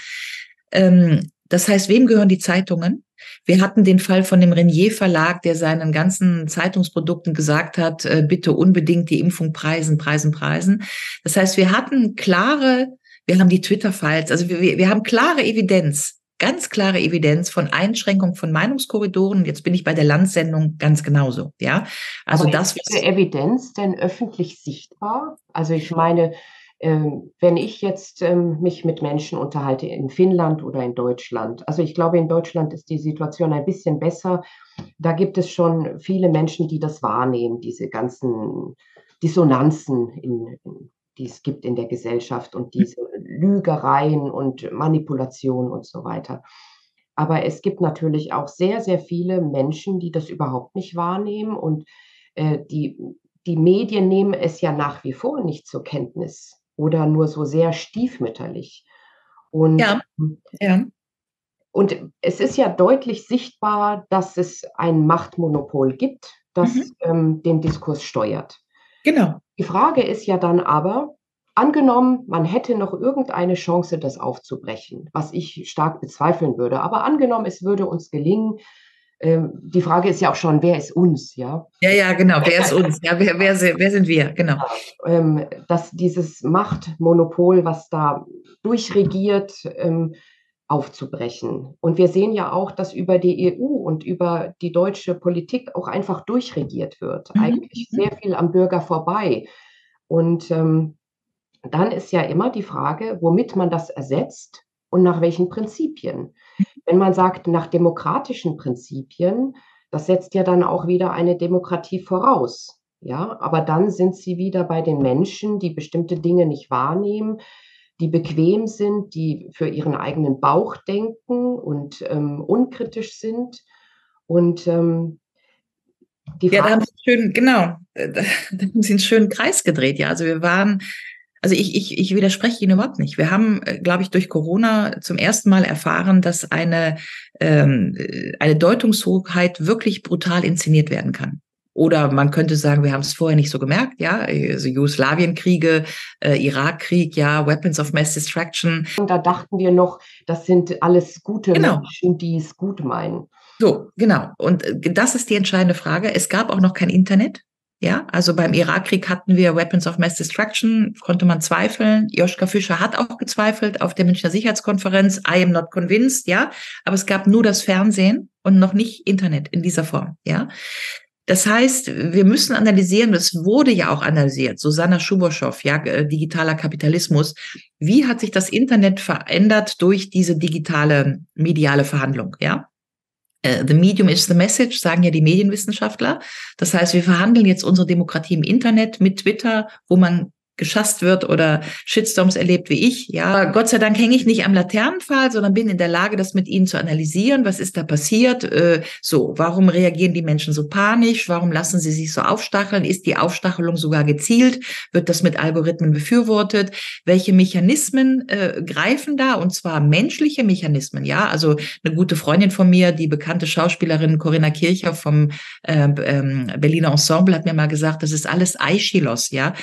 Das heißt, wem gehören die Zeitungen? Wir hatten den Fall von dem Renier Verlag, der seinen ganzen Zeitungsprodukten gesagt hat, bitte unbedingt die Impfung preisen. Das heißt, wir haben die Twitter-Files, also wir haben klare Evidenz, ganz klare Evidenz von Einschränkung von Meinungskorridoren. Jetzt bin ich bei der Landsendung ganz genauso, ja. Also aber ist diese Evidenz denn öffentlich sichtbar? Also ich meine, wenn ich jetzt mich mit Menschen unterhalte in Finnland oder in Deutschland, also ich glaube, in Deutschland ist die Situation ein bisschen besser. Da gibt es schon viele Menschen, die das wahrnehmen, diese ganzen Dissonanzen, die es gibt in der Gesellschaft und diese Lügereien und Manipulationen und so weiter. Aber es gibt natürlich auch sehr, sehr viele Menschen, die das überhaupt nicht wahrnehmen und die Medien nehmen es ja nach wie vor nicht zur Kenntnis oder nur so sehr stiefmütterlich. Und, ja, ja. Und es ist ja deutlich sichtbar, dass es ein Machtmonopol gibt, das den Diskurs steuert. Genau. Die Frage ist ja dann aber, angenommen, man hätte noch irgendeine Chance, das aufzubrechen, was ich stark bezweifeln würde, aber angenommen, es würde uns gelingen, Die Frage ist ja auch schon, wer ist uns, ja? Ja, ja, genau. Wer ist uns? Ja, wer sind wir? Genau. Dass dieses Machtmonopol, was da durchregiert, aufzubrechen. Und wir sehen ja auch, dass über die EU und über die deutsche Politik auch einfach durchregiert wird. Mhm. Eigentlich sehr viel am Bürger vorbei. Und dann ist ja immer die Frage, womit man das ersetzt und nach welchen Prinzipien. Wenn man sagt, nach demokratischen Prinzipien, das setzt ja dann auch wieder eine Demokratie voraus. Ja, aber dann sind sie wieder bei den Menschen, die bestimmte Dinge nicht wahrnehmen, die bequem sind, die für ihren eigenen Bauch denken und unkritisch sind. Und die Ja, da Frage haben Sie schön, genau, da haben Sie einen schönen Kreis gedreht. Ja, also also ich widerspreche Ihnen überhaupt nicht. Wir haben, glaube ich, durch Corona zum ersten Mal erfahren, dass eine Deutungshoheit wirklich brutal inszeniert werden kann. Oder man könnte sagen, wir haben es vorher nicht so gemerkt, ja, also Jugoslawienkriege, Irakkrieg, ja, Weapons of Mass Destruction. da dachten wir noch, das sind alles gute Genau. Menschen, die es gut meinen. So, genau. Und das ist die entscheidende Frage. Es gab auch noch kein Internet. Ja, also beim Irakkrieg hatten wir Weapons of Mass Destruction, konnte man zweifeln. Joschka Fischer hat auch gezweifelt auf der Münchner Sicherheitskonferenz. I am not convinced, ja. Aber es gab nur das Fernsehen und noch nicht Internet in dieser Form, ja. Das heißt, wir müssen analysieren, das wurde ja auch analysiert, Susanna Schuboschow, ja, digitaler Kapitalismus. Wie hat sich das Internet verändert durch diese digitale mediale Verhandlung, ja? The medium is the message, sagen ja die Medienwissenschaftler. Das heißt, wir verhandeln jetzt unsere Demokratie im Internet mit Twitter, wo man geschasst wird oder Shitstorms erlebt wie ich. Ja, Gott sei Dank hänge ich nicht am Laternenpfahl, sondern bin in der Lage, das mit Ihnen zu analysieren. Was ist da passiert? Warum reagieren die Menschen so panisch? Warum lassen sie sich so aufstacheln? Ist die Aufstachelung sogar gezielt? Wird das mit Algorithmen befürwortet? Welche Mechanismen greifen da? Und zwar menschliche Mechanismen. Ja, also eine gute Freundin von mir, die bekannte Schauspielerin Corinna Kircher vom Berliner Ensemble, hat mir mal gesagt, das ist alles Aeschylos, ja.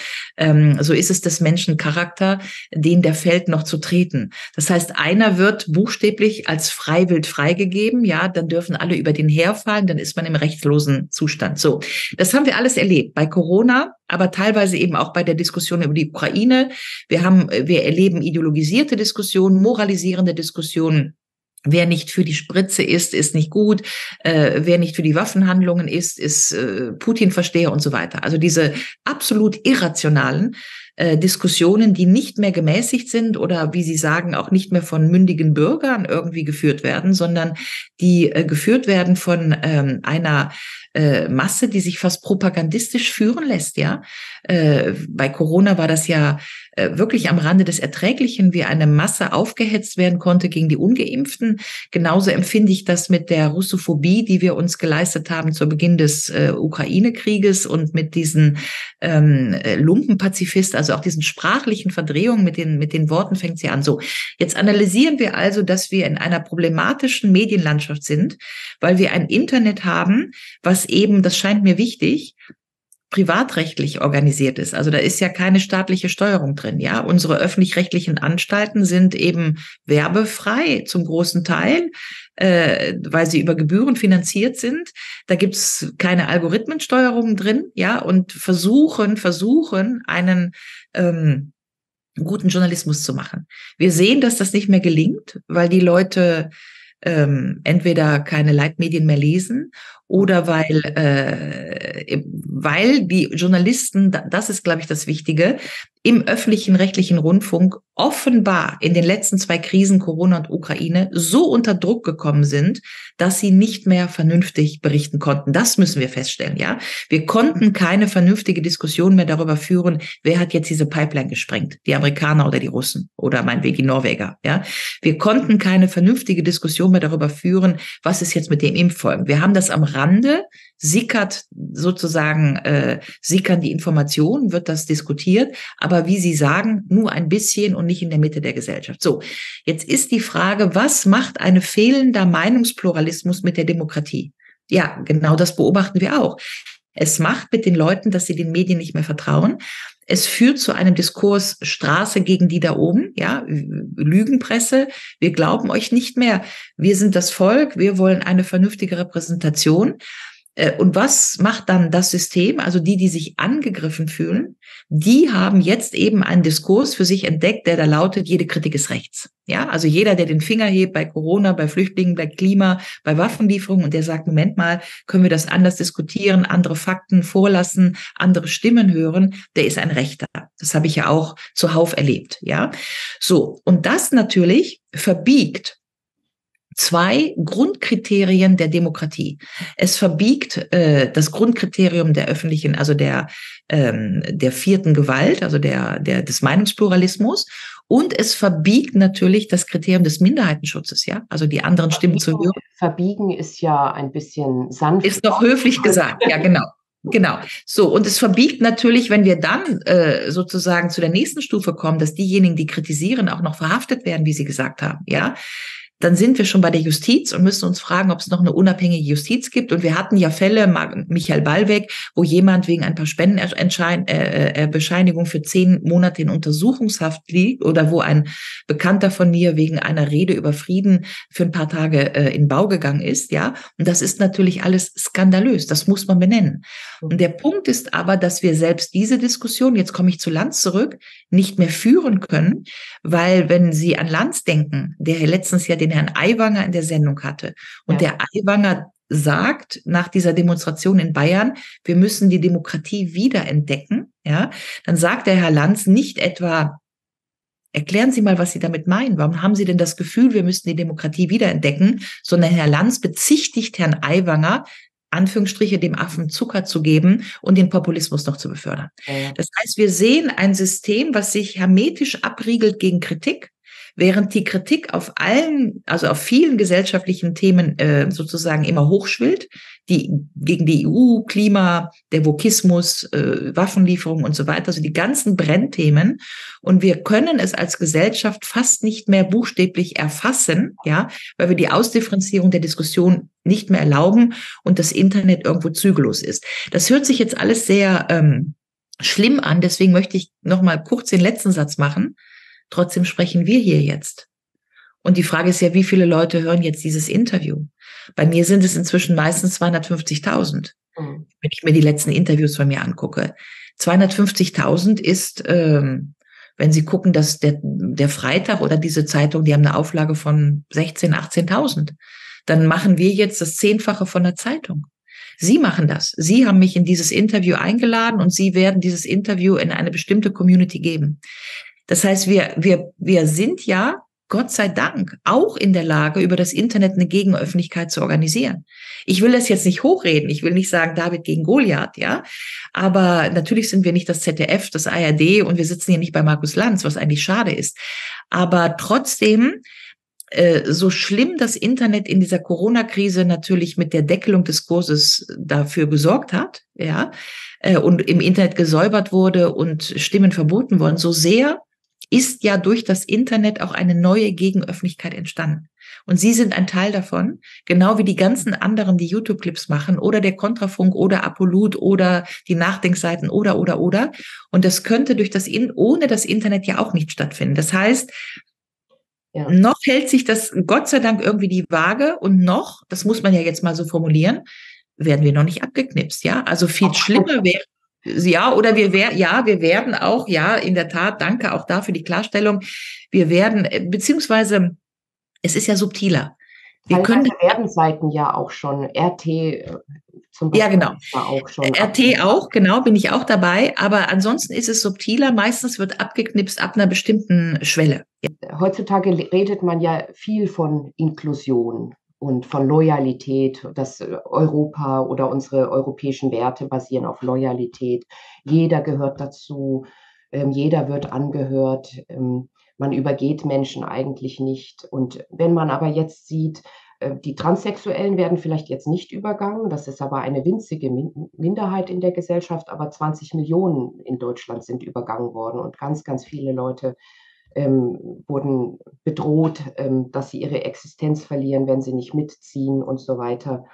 So ist es des Menschen Charakter, den der fällt, noch zu treten. Das heißt, einer wird buchstäblich als Freiwild freigegeben, ja, dann dürfen alle über den herfallen, dann ist man im rechtslosen Zustand. So, das haben wir alles erlebt bei Corona, aber teilweise eben auch bei der Diskussion über die Ukraine. Wir erleben ideologisierte Diskussionen, moralisierende Diskussionen. Wer nicht für die Spritze ist nicht gut. Wer nicht für die Waffenhandlungen ist Putin-Versteher und so weiter. Also diese absolut irrationalen Diskussionen, die nicht mehr gemäßigt sind oder, wie Sie sagen, auch nicht mehr von mündigen Bürgern irgendwie geführt werden, sondern die geführt werden von einer Masse, die sich fast propagandistisch führen lässt, ja. Bei Corona war das ja wirklich am Rande des Erträglichen, wie eine Masse aufgehetzt werden konnte gegen die Ungeimpften. Genauso empfinde ich das mit der Russophobie, die wir uns geleistet haben zu Beginn des Ukraine-Krieges und mit diesen Lumpenpazifisten, also auch diesen sprachlichen Verdrehungen mit den Worten fängt sie an. So, jetzt analysieren wir also, dass wir in einer problematischen Medienlandschaft sind, weil wir ein Internet haben, was eben, das scheint mir wichtig, privatrechtlich organisiert ist. Also da ist ja keine staatliche Steuerung drin. Ja, unsere öffentlich-rechtlichen Anstalten sind eben werbefrei zum großen Teil, weil sie über Gebühren finanziert sind. Da gibt's keine Algorithmensteuerung drin. Ja, und versuchen einen guten Journalismus zu machen. Wir sehen, dass das nicht mehr gelingt, weil die Leute entweder keine Leitmedien mehr lesen oder weil die Journalisten, das ist, glaube ich, das Wichtige, im öffentlichen rechtlichen Rundfunk offenbar in den letzten 2 Krisen, Corona und Ukraine, so unter Druck gekommen sind, dass sie nicht mehr vernünftig berichten konnten. Das müssen wir feststellen, ja. Wir konnten keine vernünftige Diskussion mehr darüber führen, wer hat jetzt diese Pipeline gesprengt, die Amerikaner oder die Russen oder meinetwegen die Norweger, ja. Wir konnten keine vernünftige Diskussion mehr darüber führen, was ist jetzt mit dem Impffolgen. Wir haben das am Rande, sickern die Informationen, wird das diskutiert, aber wie Sie sagen, nur ein bisschen und nicht in der Mitte der Gesellschaft. So, jetzt ist die Frage, was macht ein fehlender Meinungspluralismus mit der Demokratie? Ja, genau das beobachten wir auch. Es macht mit den Leuten, dass sie den Medien nicht mehr vertrauen. Es führt zu einem Diskurs Straße gegen die da oben, ja, Lügenpresse. Wir glauben euch nicht mehr. Wir sind das Volk. Wir wollen eine vernünftige Repräsentation. Und was macht dann das System? Also die sich angegriffen fühlen, die haben jetzt eben einen Diskurs für sich entdeckt, der da lautet, jede Kritik ist rechts. Ja, also jeder, der den Finger hebt bei Corona, bei Flüchtlingen, bei Klima, bei Waffenlieferungen und der sagt, Moment mal, können wir das anders diskutieren, andere Fakten vorlassen, andere Stimmen hören, der ist ein Rechter. Das habe ich ja auch zuhauf erlebt. Ja, so. Und das natürlich verbiegt zwei Grundkriterien der Demokratie. Es verbiegt das Grundkriterium der öffentlichen, also der vierten Gewalt, also des Meinungspluralismus. Und es verbiegt natürlich das Kriterium des Minderheitenschutzes, ja, also die anderen Stimmen zu hören. Verbiegen ist ja ein bisschen sanft. Ist doch höflich gesagt, ja, genau. Genau. So, und es verbiegt natürlich, wenn wir dann sozusagen zu der nächsten Stufe kommen, dass diejenigen, die kritisieren, auch noch verhaftet werden, wie Sie gesagt haben, ja. Dann sind wir schon bei der Justiz und müssen uns fragen, ob es noch eine unabhängige Justiz gibt. Und wir hatten ja Fälle, Michael Ballweg, wo jemand wegen ein paar Spendenbescheinigungen für 10 Monate in Untersuchungshaft liegt oder wo ein Bekannter von mir wegen einer Rede über Frieden für ein paar Tage in Bau gegangen ist. Ja, und das ist natürlich alles skandalös. Das muss man benennen. Und der Punkt ist aber, dass wir selbst diese Diskussion, jetzt komme ich zu Lanz zurück, nicht mehr führen können, weil wenn Sie an Lanz denken, der letztens ja den Herrn Aiwanger in der Sendung hatte und der Aiwanger sagt nach dieser Demonstration in Bayern, wir müssen die Demokratie wiederentdecken, ja, dann sagt der Herr Lanz nicht etwa, erklären Sie mal, was Sie damit meinen. Warum haben Sie denn das Gefühl, wir müssten die Demokratie wiederentdecken? Sondern Herr Lanz bezichtigt Herrn Aiwanger, Anführungsstriche, dem Affen Zucker zu geben und den Populismus noch zu befördern. Ja. Das heißt, wir sehen ein System, was sich hermetisch abriegelt gegen Kritik, während die Kritik auf allen, also auf vielen gesellschaftlichen Themen sozusagen immer hochschwillt, die gegen die EU, Klima, der Wokismus, Waffenlieferungen und so weiter, also die ganzen Brennthemen. Und wir können es als Gesellschaft fast nicht mehr buchstäblich erfassen, ja, weil wir die Ausdifferenzierung der Diskussion nicht mehr erlauben und das Internet irgendwo zügellos ist. Das hört sich jetzt alles sehr schlimm an, deswegen möchte ich noch mal kurz den letzten Satz machen. Trotzdem sprechen wir hier jetzt. Und die Frage ist ja, wie viele Leute hören jetzt dieses Interview? Bei mir sind es inzwischen meistens 250.000, wenn ich mir die letzten Interviews von mir angucke. 250.000 ist, wenn Sie gucken, dass der Freitag oder diese Zeitung, die haben eine Auflage von 16.000, 18.000. Dann machen wir jetzt das 10-fache von der Zeitung. Sie machen das. Sie haben mich in dieses Interview eingeladen und Sie werden dieses Interview in eine bestimmte Community geben. Das heißt, wir sind ja, Gott sei Dank, auch in der Lage, über das Internet eine Gegenöffentlichkeit zu organisieren. Ich will das jetzt nicht hochreden. Ich will nicht sagen, David gegen Goliath, ja. Aber natürlich sind wir nicht das ZDF, das ARD und wir sitzen hier nicht bei Markus Lanz, was eigentlich schade ist. Aber trotzdem, so schlimm das Internet in dieser Corona-Krise natürlich mit der Deckelung des Kurses dafür gesorgt hat, ja, und im Internet gesäubert wurde und Stimmen verboten wurden, so sehr ist ja durch das Internet auch eine neue Gegenöffentlichkeit entstanden. Und Sie sind ein Teil davon, genau wie die ganzen anderen, die YouTube-Clips machen oder der Kontrafunk oder Apolut oder die Nachdenkseiten oder. Und das könnte ohne das Internet ja auch nicht stattfinden. Das heißt, noch hält sich das Gott sei Dank irgendwie die Waage und noch, das muss man ja jetzt mal so formulieren, werden wir noch nicht abgeknipst, ja? Also viel schlimmer wäre, ja, oder wir werden auch, ja, in der Tat, danke auch dafür die Klarstellung, wir werden, beziehungsweise, es ist ja subtiler. Wir werden Seiten ja auch schon, RT zum Beispiel. Ja, genau. Auch schon RT auch, genau, bin ich auch dabei, aber ansonsten ist es subtiler, meistens wird abgeknipst ab einer bestimmten Schwelle. Heutzutage redet man ja viel von Inklusion und von Loyalität, dass Europa oder unsere europäischen Werte basieren auf Loyalität. Jeder gehört dazu, jeder wird angehört, man übergeht Menschen eigentlich nicht. Und wenn man aber jetzt sieht, die Transsexuellen werden vielleicht jetzt nicht übergangen, das ist aber eine winzige Minderheit in der Gesellschaft, aber 20 Millionen in Deutschland sind übergangen worden und ganz, ganz viele Leute wurden bedroht, dass sie ihre Existenz verlieren, wenn sie nicht mitziehen und so weiter.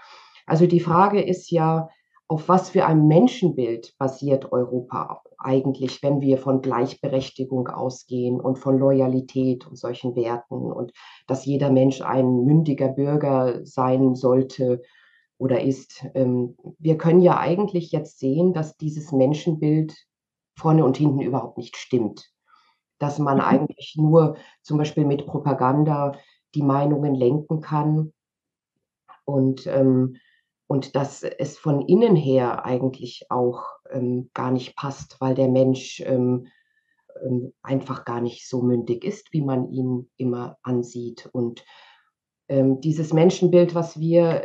Also die Frage ist ja Auf was für einem Menschenbild basiert Europa eigentlich, wenn wir von Gleichberechtigung ausgehen und von Loyalität und solchen Werten und dass jeder Mensch ein mündiger Bürger sein sollte oder ist. Wir können ja eigentlich jetzt sehen, dass dieses Menschenbild vorne und hinten überhaupt nicht stimmt. Dass man Mhm. eigentlich nur zum Beispiel mit Propaganda die Meinungen lenken kann und, und dass es von innen her eigentlich auch, gar nicht passt, weil der Mensch, einfach gar nicht so mündig ist, wie man ihn immer ansieht. Und, dieses Menschenbild, was wir,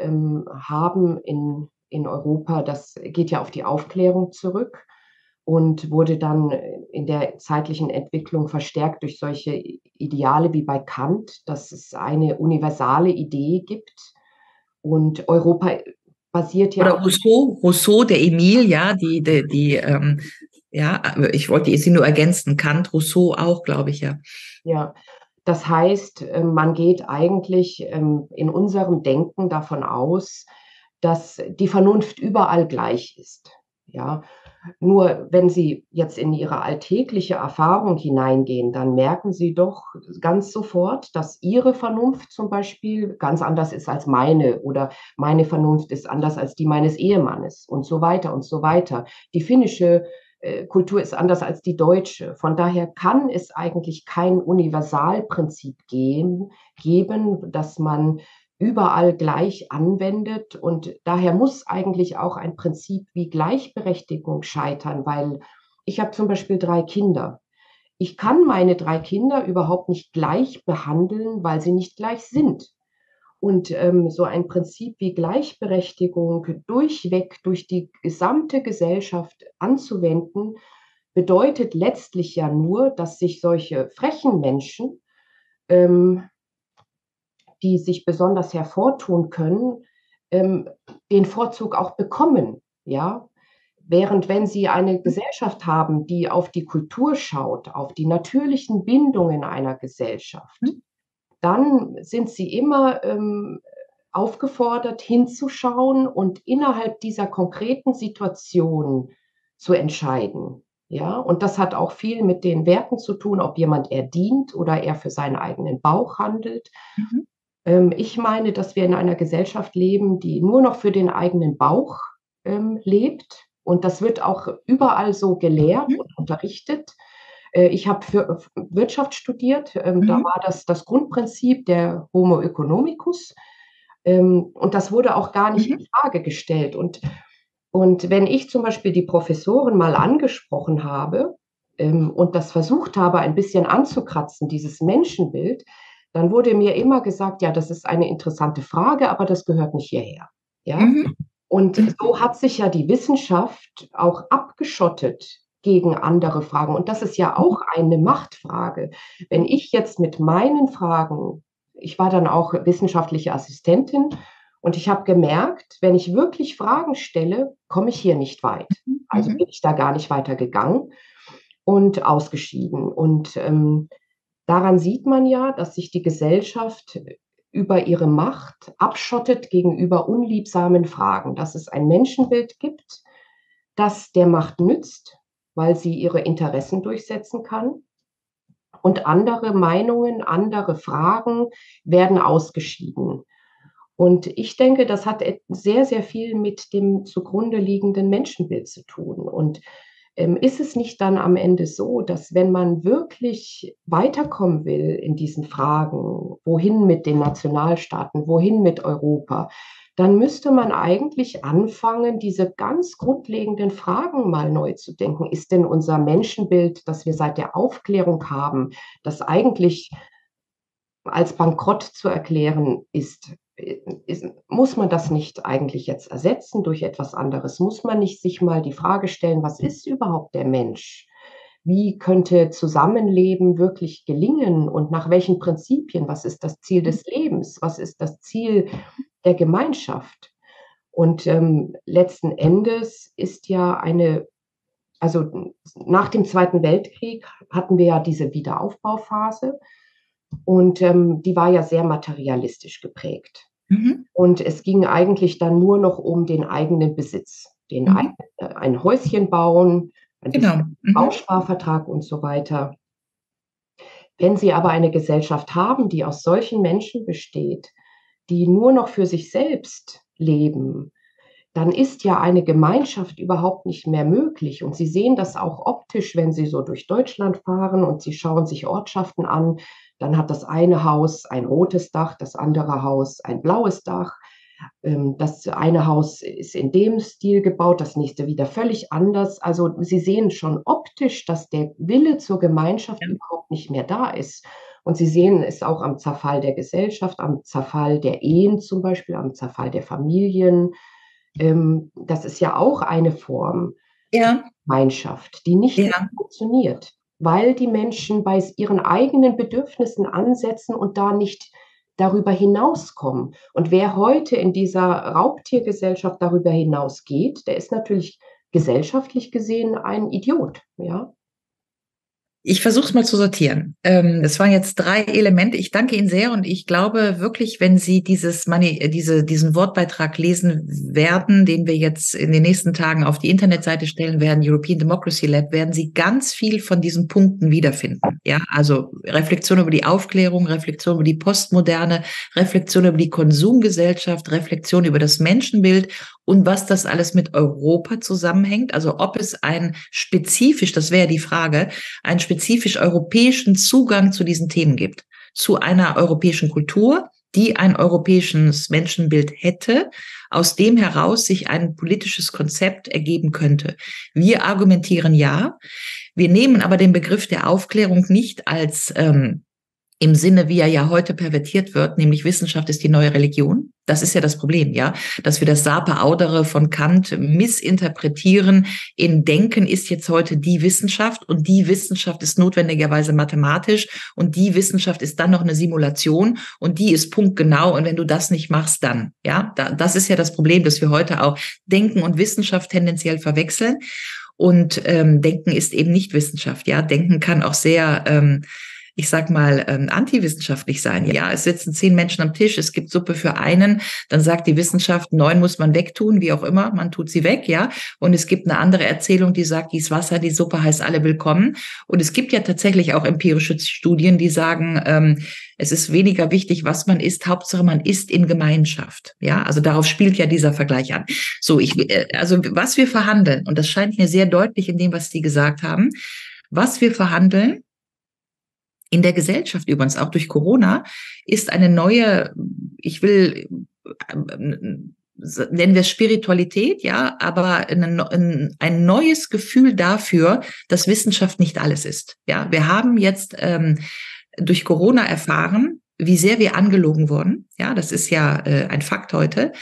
haben in Europa, das geht ja auf die Aufklärung zurück und wurde dann in der zeitlichen Entwicklung verstärkt durch solche Ideale wie bei Kant, dass es eine universale Idee gibt. Und Europa basiert ja Oder auch, Rousseau, der Emil, ja, ja, ich wollte sie nur ergänzen, Kant, Rousseau auch, glaube ich, ja. ja, das heißt, man geht eigentlich, in unserem Denken davon aus, dass die Vernunft überall gleich ist, ja? Nur wenn Sie jetzt in Ihre alltägliche Erfahrung hineingehen, dann merken Sie doch ganz sofort, dass Ihre Vernunft zum Beispiel ganz anders ist als meine oder meine Vernunft ist anders als die meines Ehemannes und so weiter und so weiter. Die finnische, Kultur ist anders als die deutsche. Von daher kann es eigentlich kein Universalprinzip geben, das man überall gleich anwendet. Und daher muss eigentlich auch ein Prinzip wie Gleichberechtigung scheitern, weil ich habe zum Beispiel 3 Kinder. Ich kann meine 3 Kinder überhaupt nicht gleich behandeln, weil sie nicht gleich sind. Und, so ein Prinzip wie Gleichberechtigung durchweg durch die gesamte Gesellschaft anzuwenden, bedeutet letztlich ja nur, dass sich solche frechen Menschen, ähm, die sich besonders hervortun können, ähm, den Vorzug auch bekommen, ja? Während wenn Sie eine Gesellschaft haben, die auf die Kultur schaut, auf die natürlichen Bindungen einer Gesellschaft, dann sind Sie immer, aufgefordert, hinzuschauen und innerhalb dieser konkreten Situation zu entscheiden, ja? Und das hat auch viel mit den Werten zu tun, ob jemand eher dient oder eher für seinen eigenen Bauch handelt. Mhm. Ich meine, dass wir in einer Gesellschaft leben, die nur noch für den eigenen Bauch, lebt. Und das wird auch überall so gelehrt Mhm. und unterrichtet. Ich habe für Wirtschaft studiert. Da Mhm. war das Grundprinzip der Homo economicus. Und das wurde auch gar nicht Mhm. in Frage gestellt. Und wenn ich zum Beispiel die Professoren mal angesprochen habe, und das versucht habe, ein bisschen anzukratzen, dieses Menschenbild, dann wurde mir immer gesagt: „Ja, das ist eine interessante Frage, aber das gehört nicht hierher." Ja? Mhm. Und Mhm. so hat sich ja die Wissenschaft auch abgeschottet gegen andere Fragen. Und das ist ja auch eine Machtfrage. Wenn ich jetzt mit meinen Fragen Ich war dann auch wissenschaftliche Assistentin und ich habe gemerkt, wenn ich wirklich Fragen stelle, komme ich hier nicht weit. Also Mhm. bin ich da gar nicht weitergegangen und ausgeschieden. Und, daran sieht man ja, dass sich die Gesellschaft über ihre Macht abschottet gegenüber unliebsamen Fragen, dass es ein Menschenbild gibt, das der Macht nützt, weil sie ihre Interessen durchsetzen kann, und andere Meinungen, andere Fragen werden ausgeschieden. Und ich denke, das hat sehr, sehr viel mit dem zugrunde liegenden Menschenbild zu tun. Und ist es nicht dann am Ende so, dass wenn man wirklich weiterkommen will in diesen Fragen, wohin mit den Nationalstaaten, wohin mit Europa, dann müsste man eigentlich anfangen, diese ganz grundlegenden Fragen mal neu zu denken. Ist denn unser Menschenbild, das wir seit der Aufklärung haben, das eigentlich als bankrott zu erklären ist, muss man das nicht eigentlich jetzt ersetzen durch etwas anderes? Muss man nicht sich mal die Frage stellen: „Was ist überhaupt der Mensch? Wie könnte Zusammenleben wirklich gelingen und nach welchen Prinzipien? Was ist das Ziel des Lebens? Was ist das Ziel der Gemeinschaft?" Und, letzten Endes ist ja nach dem Zweiten Weltkrieg hatten wir ja diese Wiederaufbauphase und, die war ja sehr materialistisch geprägt. Mhm. Und es ging eigentlich dann nur noch um den eigenen Besitz. ein Häuschen bauen, ein Genau. bisschen Bausparvertrag und so weiter. Wenn Sie aber eine Gesellschaft haben, die aus solchen Menschen besteht, die nur noch für sich selbst leben, dann ist ja eine Gemeinschaft überhaupt nicht mehr möglich. Und Sie sehen das auch optisch, wenn Sie so durch Deutschland fahren und Sie schauen sich Ortschaften an, dann hat das eine Haus ein rotes Dach, das andere Haus ein blaues Dach. Das eine Haus ist in dem Stil gebaut, das nächste wieder völlig anders. Also Sie sehen schon optisch, dass der Wille zur Gemeinschaft überhaupt nicht mehr da ist. Und Sie sehen es auch am Zerfall der Gesellschaft, am Zerfall der Ehen zum Beispiel, am Zerfall der Familien. Das ist ja auch eine Form der Ja, Gemeinschaft, die nicht mehr ja. funktioniert, weil die Menschen bei ihren eigenen Bedürfnissen ansetzen und da nicht darüber hinauskommen. Und wer heute in dieser Raubtiergesellschaft darüber hinausgeht, der ist natürlich gesellschaftlich gesehen ein Idiot, ja? Ich versuche es mal zu sortieren. Das waren jetzt 3 Elemente. Ich danke Ihnen sehr und ich glaube wirklich, wenn Sie diesen Wortbeitrag lesen werden, den wir jetzt in den nächsten Tagen auf die Internetseite stellen werden, European Democracy Lab, werden Sie ganz viel von diesen Punkten wiederfinden. Ja, also Reflexion über die Aufklärung, Reflexion über die Postmoderne, Reflexion über die Konsumgesellschaft, Reflexion über das Menschenbild und was das alles mit Europa zusammenhängt. Also ob es das wäre die Frage, einen spezifisch europäischen Zugang zu diesen Themen gibt, zu einer europäischen Kultur, die ein europäisches Menschenbild hätte, aus dem heraus sich ein politisches Konzept ergeben könnte. Wir argumentieren ja, wir nehmen aber den Begriff der Aufklärung nicht als im Sinne, wie er ja heute pervertiert wird, nämlich Wissenschaft ist die neue Religion. Das ist ja das Problem, ja, dass wir das Saper Audere von Kant missinterpretieren. In Denken ist jetzt heute die Wissenschaft und die Wissenschaft ist notwendigerweise mathematisch und die Wissenschaft ist dann noch eine Simulation und die ist punktgenau und wenn du das nicht machst, dann, ja, das ist ja das Problem, dass wir heute auch Denken und Wissenschaft tendenziell verwechseln und Denken ist eben nicht Wissenschaft, ja, Denken kann auch sehr ich sag mal, antiwissenschaftlich sein. Ja, es sitzen 10 Menschen am Tisch, es gibt Suppe für einen, dann sagt die Wissenschaft, 9 muss man wegtun, wie auch immer, man tut sie weg, ja. Und es gibt eine andere Erzählung, die sagt, dies Wasser, die Suppe heißt alle willkommen. Und es gibt ja tatsächlich auch empirische Studien, die sagen, es ist weniger wichtig, was man isst, Hauptsache man isst in Gemeinschaft. Ja, also darauf spielt ja dieser Vergleich an. So, also was wir verhandeln, und das scheint mir sehr deutlich in dem, was Sie gesagt haben, was wir verhandeln, in der Gesellschaft übrigens, auch durch Corona, ist eine neue, nennen wir es Spiritualität, ja, aber ein neues Gefühl dafür, dass Wissenschaft nicht alles ist. Ja, wir haben jetzt durch Corona erfahren, wie sehr wir angelogen wurden. Ja, das ist ja ein Fakt heute.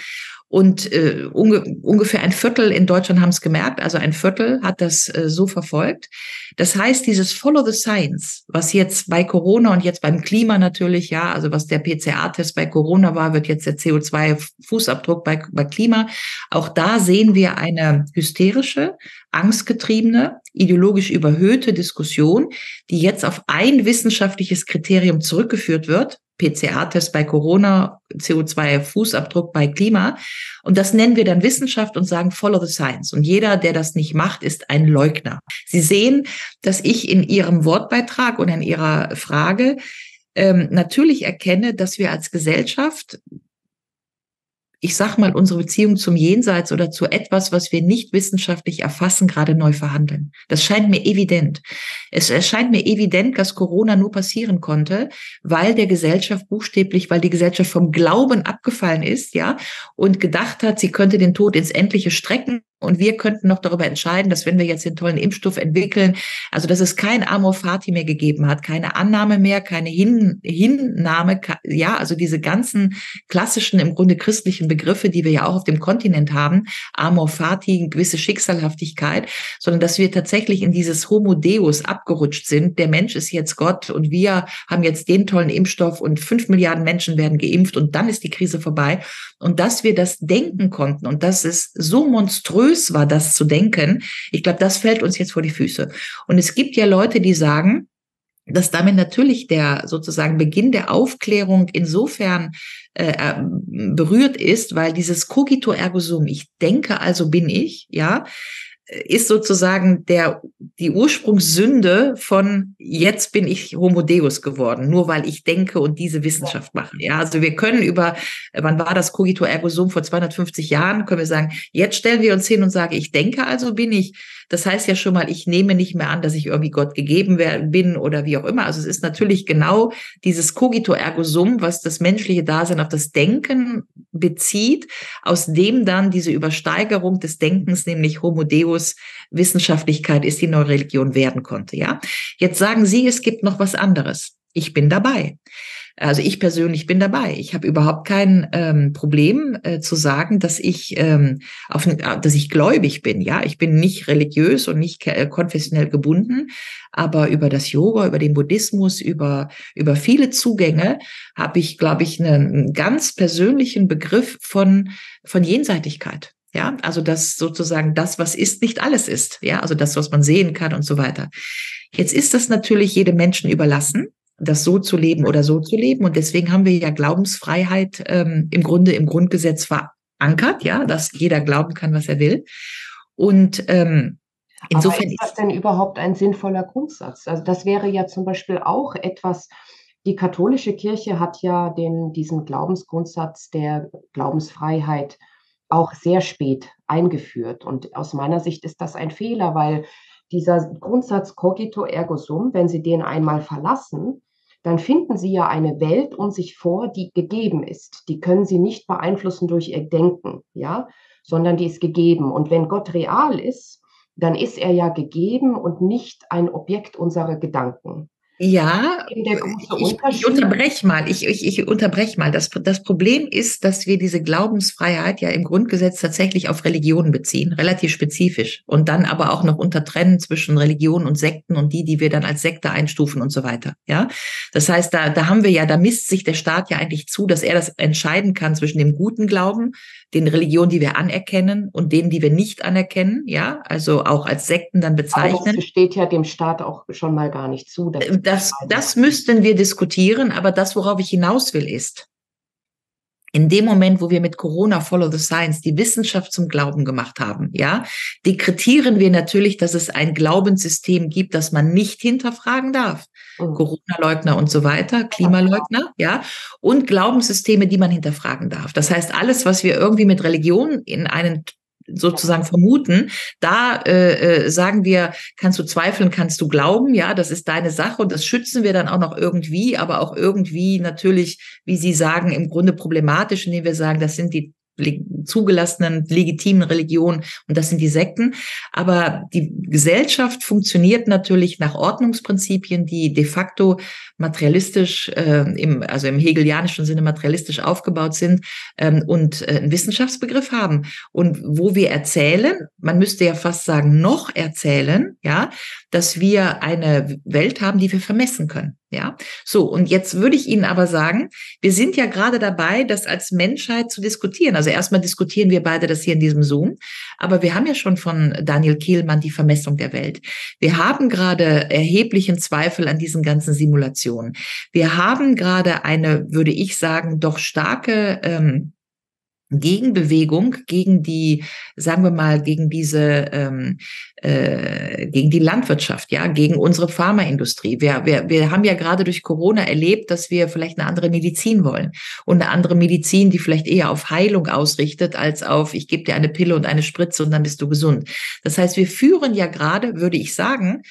Und ungefähr ein Viertel in Deutschland haben es gemerkt, also ein Viertel hat das so verfolgt. Das heißt, dieses Follow the Science, was jetzt bei Corona und jetzt beim Klima natürlich, ja, also was der PCR-Test bei Corona war, wird jetzt der CO2-Fußabdruck bei Klima. Auch da sehen wir eine hysterische, angstgetriebene, ideologisch überhöhte Diskussion, die jetzt auf ein wissenschaftliches Kriterium zurückgeführt wird. PCR-Test bei Corona, CO2-Fußabdruck bei Klima. Und das nennen wir dann Wissenschaft und sagen Follow the Science. Und jeder, der das nicht macht, ist ein Leugner. Sie sehen, dass ich in Ihrem Wortbeitrag und in Ihrer Frage natürlich erkenne, dass wir als Gesellschaft, ich sag mal, unsere Beziehung zum Jenseits oder zu etwas, was wir nicht wissenschaftlich erfassen, gerade neu verhandeln. Das scheint mir evident. Es erscheint mir evident, dass Corona nur passieren konnte, weil die Gesellschaft vom Glauben abgefallen ist, ja, und gedacht hat, sie könnte den Tod ins Endliche strecken. Und wir könnten noch darüber entscheiden, dass wenn wir jetzt den tollen Impfstoff entwickeln, also dass es kein Amor Fati mehr gegeben hat, keine Annahme mehr, keine Hinnahme, ja, also diese ganzen klassischen, im Grunde christlichen Begriffe, die wir ja auch auf dem Kontinent haben, Amor Fati, eine gewisse Schicksalhaftigkeit, sondern dass wir tatsächlich in dieses Homo Deus abgerutscht sind. Der Mensch ist jetzt Gott und wir haben jetzt den tollen Impfstoff und 5 Milliarden Menschen werden geimpft und dann ist die Krise vorbei. Und dass wir das denken konnten und dass es so monströs war, das zu denken, ich glaube, das fällt uns jetzt vor die Füße. Und es gibt ja Leute, die sagen, dass damit natürlich der sozusagen Beginn der Aufklärung insofern berührt ist, weil dieses Cogito ergo sum, ich denke, also bin ich, ja, ist sozusagen die Ursprungssünde von jetzt bin ich Homo Deus geworden, nur weil ich denke und diese Wissenschaft mache. Ja, also wir können wann war das Cogito ergo sum? Vor 250 Jahren können wir sagen, jetzt stellen wir uns hin und sagen, ich denke, also bin ich. Das heißt ja schon mal, ich nehme nicht mehr an, dass ich irgendwie Gott gegeben bin oder wie auch immer. Also es ist natürlich genau dieses Cogito ergo sum, was das menschliche Dasein auf das Denken bezieht, aus dem dann diese Übersteigerung des Denkens, nämlich Homo Deus, Wissenschaftlichkeit ist die neue Religion werden konnte. Ja, jetzt sagen Sie, es gibt noch was anderes. Ich bin dabei. Also ich persönlich bin dabei. Ich habe überhaupt kein Problem zu sagen, dass dass ich gläubig bin. Ja, ich bin nicht religiös und nicht konfessionell gebunden, aber über das Yoga, über den Buddhismus, über viele Zugänge habe ich, glaube ich, einen ganz persönlichen Begriff von Jenseitigkeit. Ja, also das sozusagen das, was ist, nicht alles ist. Ja, also das, was man sehen kann und so weiter. Jetzt ist das natürlich jedem Menschen überlassen, das so zu leben oder so zu leben. Und deswegen haben wir ja Glaubensfreiheit im Grundgesetz verankert, ja, dass jeder glauben kann, was er will. Und insofern aber ist das denn überhaupt ein sinnvoller Grundsatz? Also das wäre ja zum Beispiel auch etwas, die katholische Kirche hat ja diesen Glaubensgrundsatz der Glaubensfreiheit auch sehr spät eingeführt. Und aus meiner Sicht ist das ein Fehler, weil dieser Grundsatz cogito ergo sum, wenn Sie den einmal verlassen, dann finden Sie ja eine Welt um sich vor, die gegeben ist. Die können Sie nicht beeinflussen durch Ihr Denken, ja, sondern die ist gegeben. Und wenn Gott real ist, dann ist er ja gegeben und nicht ein Objekt unserer Gedanken. ja, Eben der große ich Unterschied. unterbreche mal. Ich unterbreche mal. Das Problem ist, dass wir diese Glaubensfreiheit ja im Grundgesetz tatsächlich auf Religionen beziehen, relativ spezifisch. Und dann aber auch noch untertrennen zwischen Religion und Sekten und die wir dann als Sekte einstufen und so weiter. Ja, das heißt, da misst sich der Staat ja eigentlich zu, dass er das entscheiden kann zwischen dem guten Glauben, den Religionen, die wir anerkennen und denen, die wir nicht anerkennen. Ja, also auch als Sekten dann bezeichnen. Aber das steht ja dem Staat auch schon mal gar nicht zu. Das müssten wir diskutieren, aber das, worauf ich hinaus will, ist, in dem Moment, wo wir mit Corona Follow the Science die Wissenschaft zum Glauben gemacht haben, ja, dekretieren wir natürlich, dass es ein Glaubenssystem gibt, das man nicht hinterfragen darf. Corona-Leugner und so weiter, Klimaleugner, ja, und Glaubenssysteme, die man hinterfragen darf. Das heißt, alles, was wir irgendwie mit Religion in einen sozusagen vermuten, da sagen wir, kannst du zweifeln, kannst du glauben, ja, das ist deine Sache und das schützen wir dann auch noch irgendwie, aber auch irgendwie natürlich, wie Sie sagen, im Grunde problematisch, indem wir sagen, das sind die zugelassenen, legitimen Religionen und das sind die Sekten. Aber die Gesellschaft funktioniert natürlich nach Ordnungsprinzipien, die de facto materialistisch, also im hegelianischen Sinne materialistisch aufgebaut sind und einen Wissenschaftsbegriff haben. Und wo wir erzählen, man müsste ja fast sagen, noch erzählen, ja, dass wir eine Welt haben, die wir vermessen können. Ja, so. Und jetzt würde ich Ihnen aber sagen, wir sind ja gerade dabei, das als Menschheit zu diskutieren. Also erstmal diskutieren wir beide das hier in diesem Zoom. Aber wir haben ja schon von Daniel Kehlmann die Vermessung der Welt. Wir haben gerade erheblichen Zweifel an diesen ganzen Simulationen. Wir haben gerade eine, würde ich sagen, doch starke Gegenbewegung gegen die, sagen wir mal, gegen die Landwirtschaft, ja, gegen unsere Pharmaindustrie. Wir haben ja gerade durch Corona erlebt, dass wir vielleicht eine andere Medizin wollen und eine andere Medizin, die vielleicht eher auf Heilung ausrichtet, als auf, ich gebe dir eine Pille und eine Spritze und dann bist du gesund. Das heißt, wir führen ja gerade, würde ich sagen,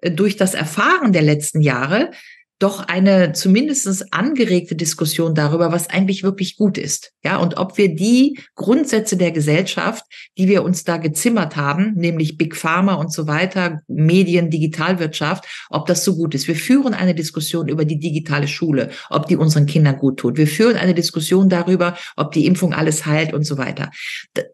durch das Erfahren der letzten Jahre doch eine zumindest angeregte Diskussion darüber, was eigentlich wirklich gut ist. Ja, und ob wir die Grundsätze der Gesellschaft, die wir uns da gezimmert haben, nämlich Big Pharma und so weiter, Medien, Digitalwirtschaft, ob das so gut ist. Wir führen eine Diskussion über die digitale Schule, ob die unseren Kindern gut tut. Wir führen eine Diskussion darüber, ob die Impfung alles heilt und so weiter.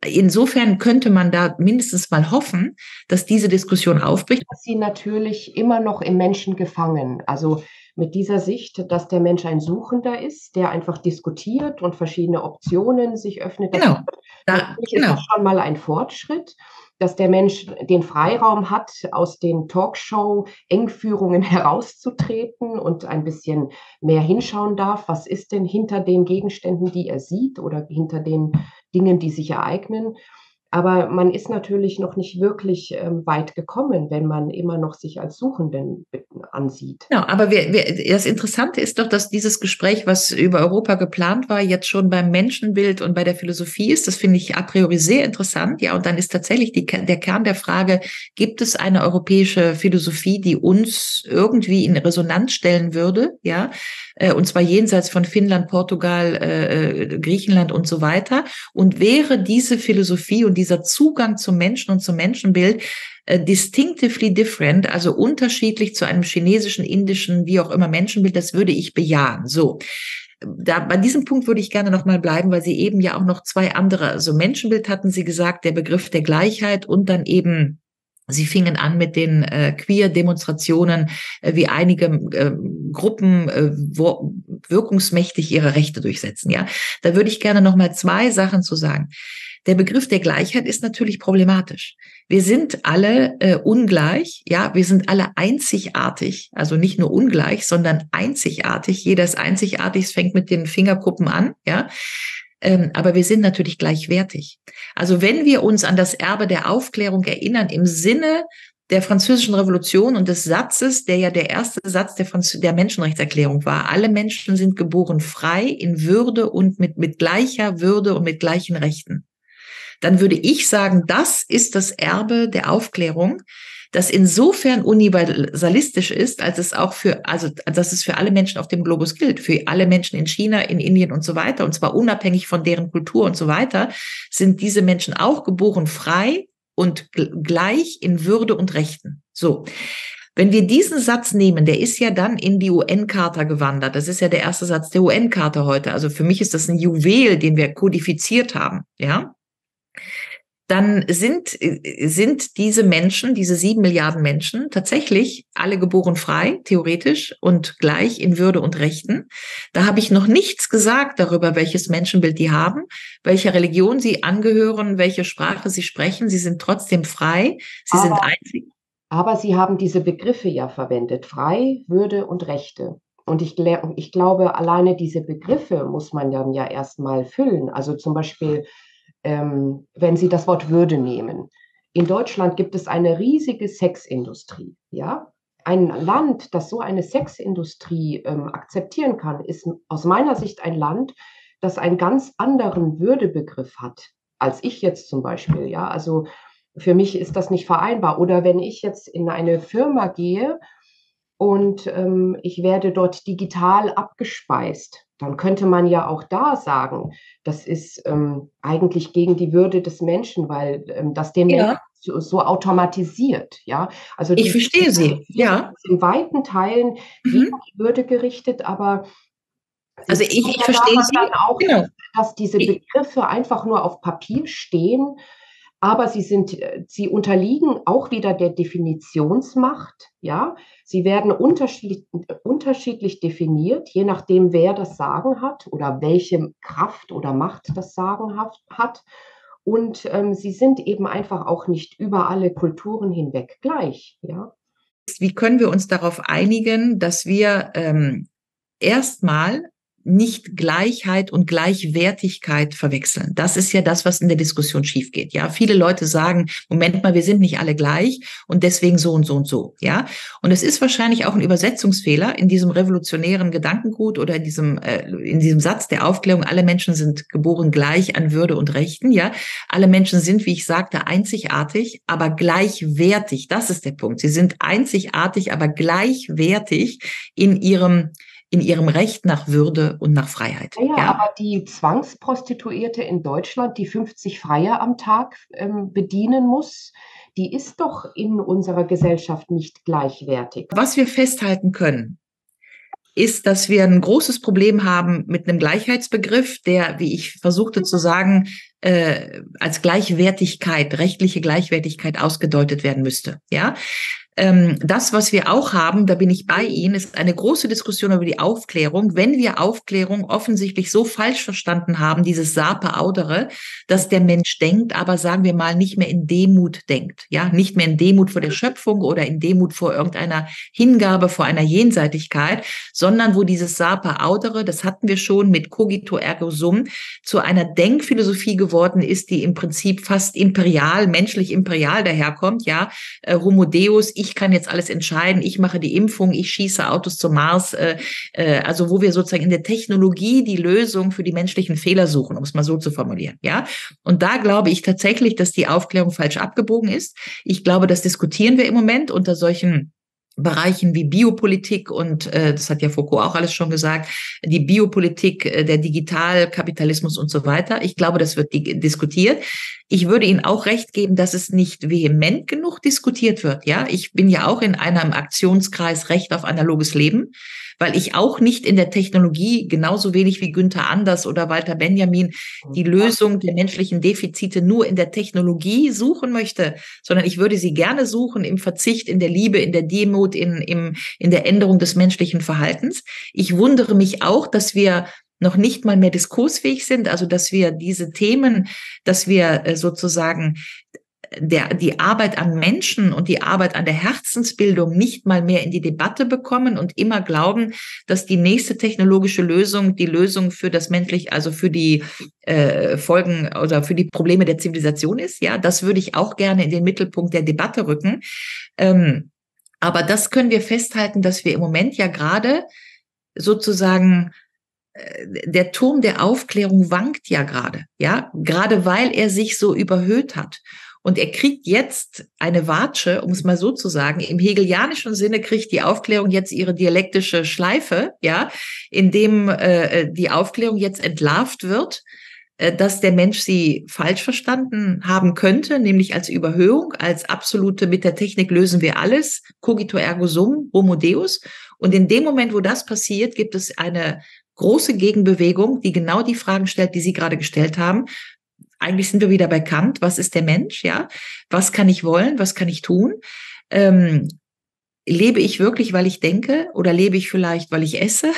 Insofern könnte man da mindestens mal hoffen, dass diese Diskussion aufbricht. Sie natürlich immer noch im Menschen gefangen. Also mit dieser Sicht, dass der Mensch ein Suchender ist, der einfach diskutiert und verschiedene Optionen sich öffnet. Genau. Natürlich ist das schon mal ein Fortschritt. dass der Mensch den Freiraum hat, aus den Talkshow-Engführungen herauszutreten und ein bisschen mehr hinschauen darf. Was ist denn hinter den Gegenständen, die er sieht oder hinter den Dingen, die sich ereignen? Aber man ist natürlich noch nicht wirklich weit gekommen, wenn man immer noch sich als Suchenden ansieht. Ja, aber das Interessante ist doch, dass dieses Gespräch, was über Europa geplant war, jetzt schon beim Menschenbild und bei der Philosophie ist. Das finde ich a priori sehr interessant. Ja, und dann ist tatsächlich der Kern der Frage, gibt es eine europäische Philosophie, die uns irgendwie in Resonanz stellen würde? Ja, und zwar jenseits von Finnland, Portugal, Griechenland und so weiter. Und wäre diese Philosophie und dieser Zugang zum Menschen und zum Menschenbild distinctively different, also unterschiedlich zu einem chinesischen, indischen, wie auch immer Menschenbild, das würde ich bejahen. So. Bei diesem Punkt würde ich gerne noch mal bleiben, weil Sie eben ja auch noch zwei andere, also Menschenbild hatten Sie gesagt, der Begriff der Gleichheit und dann eben Sie fingen an mit den Queer-Demonstrationen, wie einige Gruppen wirkungsmächtig ihre Rechte durchsetzen. Ja, da würde ich gerne noch mal zwei Sachen zu sagen. Der Begriff der Gleichheit ist natürlich problematisch. Wir sind alle ungleich, ja, wir sind alle einzigartig, also nicht nur ungleich, sondern einzigartig. Jeder ist einzigartig, es fängt mit den Fingerkuppen an, ja. Aber wir sind natürlich gleichwertig. Also wenn wir uns an das Erbe der Aufklärung erinnern, im Sinne der Französischen Revolution und des Satzes, der ja der erste Satz der Menschenrechtserklärung war, alle Menschen sind geboren frei, in Würde und mit gleicher Würde und mit gleichen Rechten, dann würde ich sagen, das ist das Erbe der Aufklärung, das insofern universalistisch ist, als es auch dass es für alle Menschen auf dem Globus gilt, für alle Menschen in China, in Indien und so weiter, und zwar unabhängig von deren Kultur und so weiter, sind diese Menschen auch geboren frei und gleich in Würde und Rechten. So. Wenn wir diesen Satz nehmen, der ist ja dann in die UN-Charta gewandert. Das ist ja der erste Satz der UN-Charta heute. Also für mich ist das ein Juwel, den wir kodifiziert haben, ja. Dann sind diese Menschen, diese 7 Milliarden Menschen, tatsächlich alle geboren frei, theoretisch, und gleich in Würde und Rechten. Da habe ich noch nichts gesagt darüber, welches Menschenbild die haben, welcher Religion sie angehören, welche Sprache sie sprechen. Sie sind trotzdem frei, sie sind einzig. Aber Sie haben diese Begriffe ja verwendet, frei, Würde und Rechte. Und ich glaube, alleine diese Begriffe muss man dann ja erstmal füllen. Also zum Beispiel, wenn Sie das Wort Würde nehmen. In Deutschland gibt es eine riesige Sexindustrie. Ja? Ein Land, das so eine Sexindustrie akzeptieren kann, ist aus meiner Sicht ein Land, das einen ganz anderen Würdebegriff hat, als ich jetzt zum Beispiel. Ja? Also für mich ist das nicht vereinbar. Oder wenn ich jetzt in eine Firma gehe und ich werde dort digital abgespeist, dann könnte man ja auch da sagen, das ist eigentlich gegen die Würde des Menschen, weil das den Menschen so automatisiert. Ja? Also ich verstehe Sie, ja. In weiten Teilen gegen die Würde gerichtet, aber also ich verstehe Sie. Dann auch, genau, dass diese Begriffe einfach nur auf Papier stehen, aber sie unterliegen auch wieder der Definitionsmacht, ja. Sie werden unterschiedlich definiert, je nachdem, wer das Sagen hat oder welche Kraft oder Macht das Sagen hat. Und sie sind eben einfach auch nicht über alle Kulturen hinweg gleich, ja. Wie können wir uns darauf einigen, dass wir erstmal nicht Gleichheit und Gleichwertigkeit verwechseln. Das ist ja das, was in der Diskussion schief geht. Ja, viele Leute sagen, Moment mal, wir sind nicht alle gleich und deswegen so und so und so. Ja, und es ist wahrscheinlich auch ein Übersetzungsfehler in diesem revolutionären Gedankengut oder in diesem Satz der Aufklärung. Alle Menschen sind geboren gleich an Würde und Rechten. Ja, alle Menschen sind, wie ich sagte, einzigartig, aber gleichwertig. Das ist der Punkt. Sie sind einzigartig, aber gleichwertig in ihrem Recht nach Würde und nach Freiheit. Ja, aber die Zwangsprostituierte in Deutschland, die 50 Freier am Tag bedienen muss, die ist doch in unserer Gesellschaft nicht gleichwertig. Was wir festhalten können, ist, dass wir ein großes Problem haben mit einem Gleichheitsbegriff, der, wie ich versuchte zu sagen, als Gleichwertigkeit, rechtliche Gleichwertigkeit ausgedeutet werden müsste. Ja, Das, was wir auch haben, da bin ich bei Ihnen, ist eine große Diskussion über die Aufklärung. Wenn wir Aufklärung offensichtlich so falsch verstanden haben, dieses Sape-Audere, dass der Mensch denkt, aber sagen wir mal nicht mehr in Demut denkt, ja, nicht mehr in Demut vor der Schöpfung oder in Demut vor irgendeiner Hingabe, vor einer Jenseitigkeit, sondern wo dieses Sape-Audere, das hatten wir schon mit Cogito ergo sum, zu einer Denkphilosophie geworden ist, die im Prinzip fast imperial, menschlich imperial daherkommt, ja, Homo Deus, ich kann jetzt alles entscheiden, ich mache die Impfung, ich schieße Autos zum Mars, also wo wir sozusagen in der Technologie die Lösung für die menschlichen Fehler suchen, um es mal so zu formulieren, ja. Und da glaube ich tatsächlich, dass die Aufklärung falsch abgebogen ist. Ich glaube, das diskutieren wir im Moment unter solchen Bereichen wie Biopolitik und das hat ja Foucault auch alles schon gesagt, die Biopolitik, der Digitalkapitalismus und so weiter. Ich glaube, das wird diskutiert. Ich würde Ihnen auch recht geben, dass es nicht vehement genug diskutiert wird. Ja, ich bin ja auch in einem Aktionskreis Recht auf analoges Leben, weil ich auch nicht in der Technologie, genauso wenig wie Günther Anders oder Walter Benjamin, die Lösung der menschlichen Defizite nur in der Technologie suchen möchte, sondern ich würde sie gerne suchen im Verzicht, in der Liebe, in der Demut, in der Änderung des menschlichen Verhaltens. Ich wundere mich auch, dass wir noch nicht mal mehr diskursfähig sind, also dass wir diese Themen, dass wir sozusagen die Arbeit an Menschen und die Arbeit an der Herzensbildung nicht mal mehr in die Debatte bekommen und immer glauben, dass die nächste technologische Lösung die Lösung für das menschliche, also für die Folgen oder für die Probleme der Zivilisation ist. Ja, das würde ich auch gerne in den Mittelpunkt der Debatte rücken. Aber das können wir festhalten, dass wir im Moment ja gerade sozusagen der Turm der Aufklärung wankt ja gerade, ja, gerade weil er sich so überhöht hat. Und er kriegt jetzt eine Watsche, um es mal so zu sagen. Im hegelianischen Sinne kriegt die Aufklärung jetzt ihre dialektische Schleife, ja, indem die Aufklärung jetzt entlarvt wird, dass der Mensch sie falsch verstanden haben könnte, nämlich als Überhöhung, als absolute, mit der Technik lösen wir alles, cogito ergo sum, homo deus. Und in dem Moment, wo das passiert, gibt es eine große Gegenbewegung, die genau die Fragen stellt, die Sie gerade gestellt haben. Eigentlich sind wir wieder bei Kant. Was ist der Mensch? Ja, was kann ich wollen? Was kann ich tun? Lebe ich wirklich, weil ich denke? Oder lebe ich vielleicht, weil ich esse?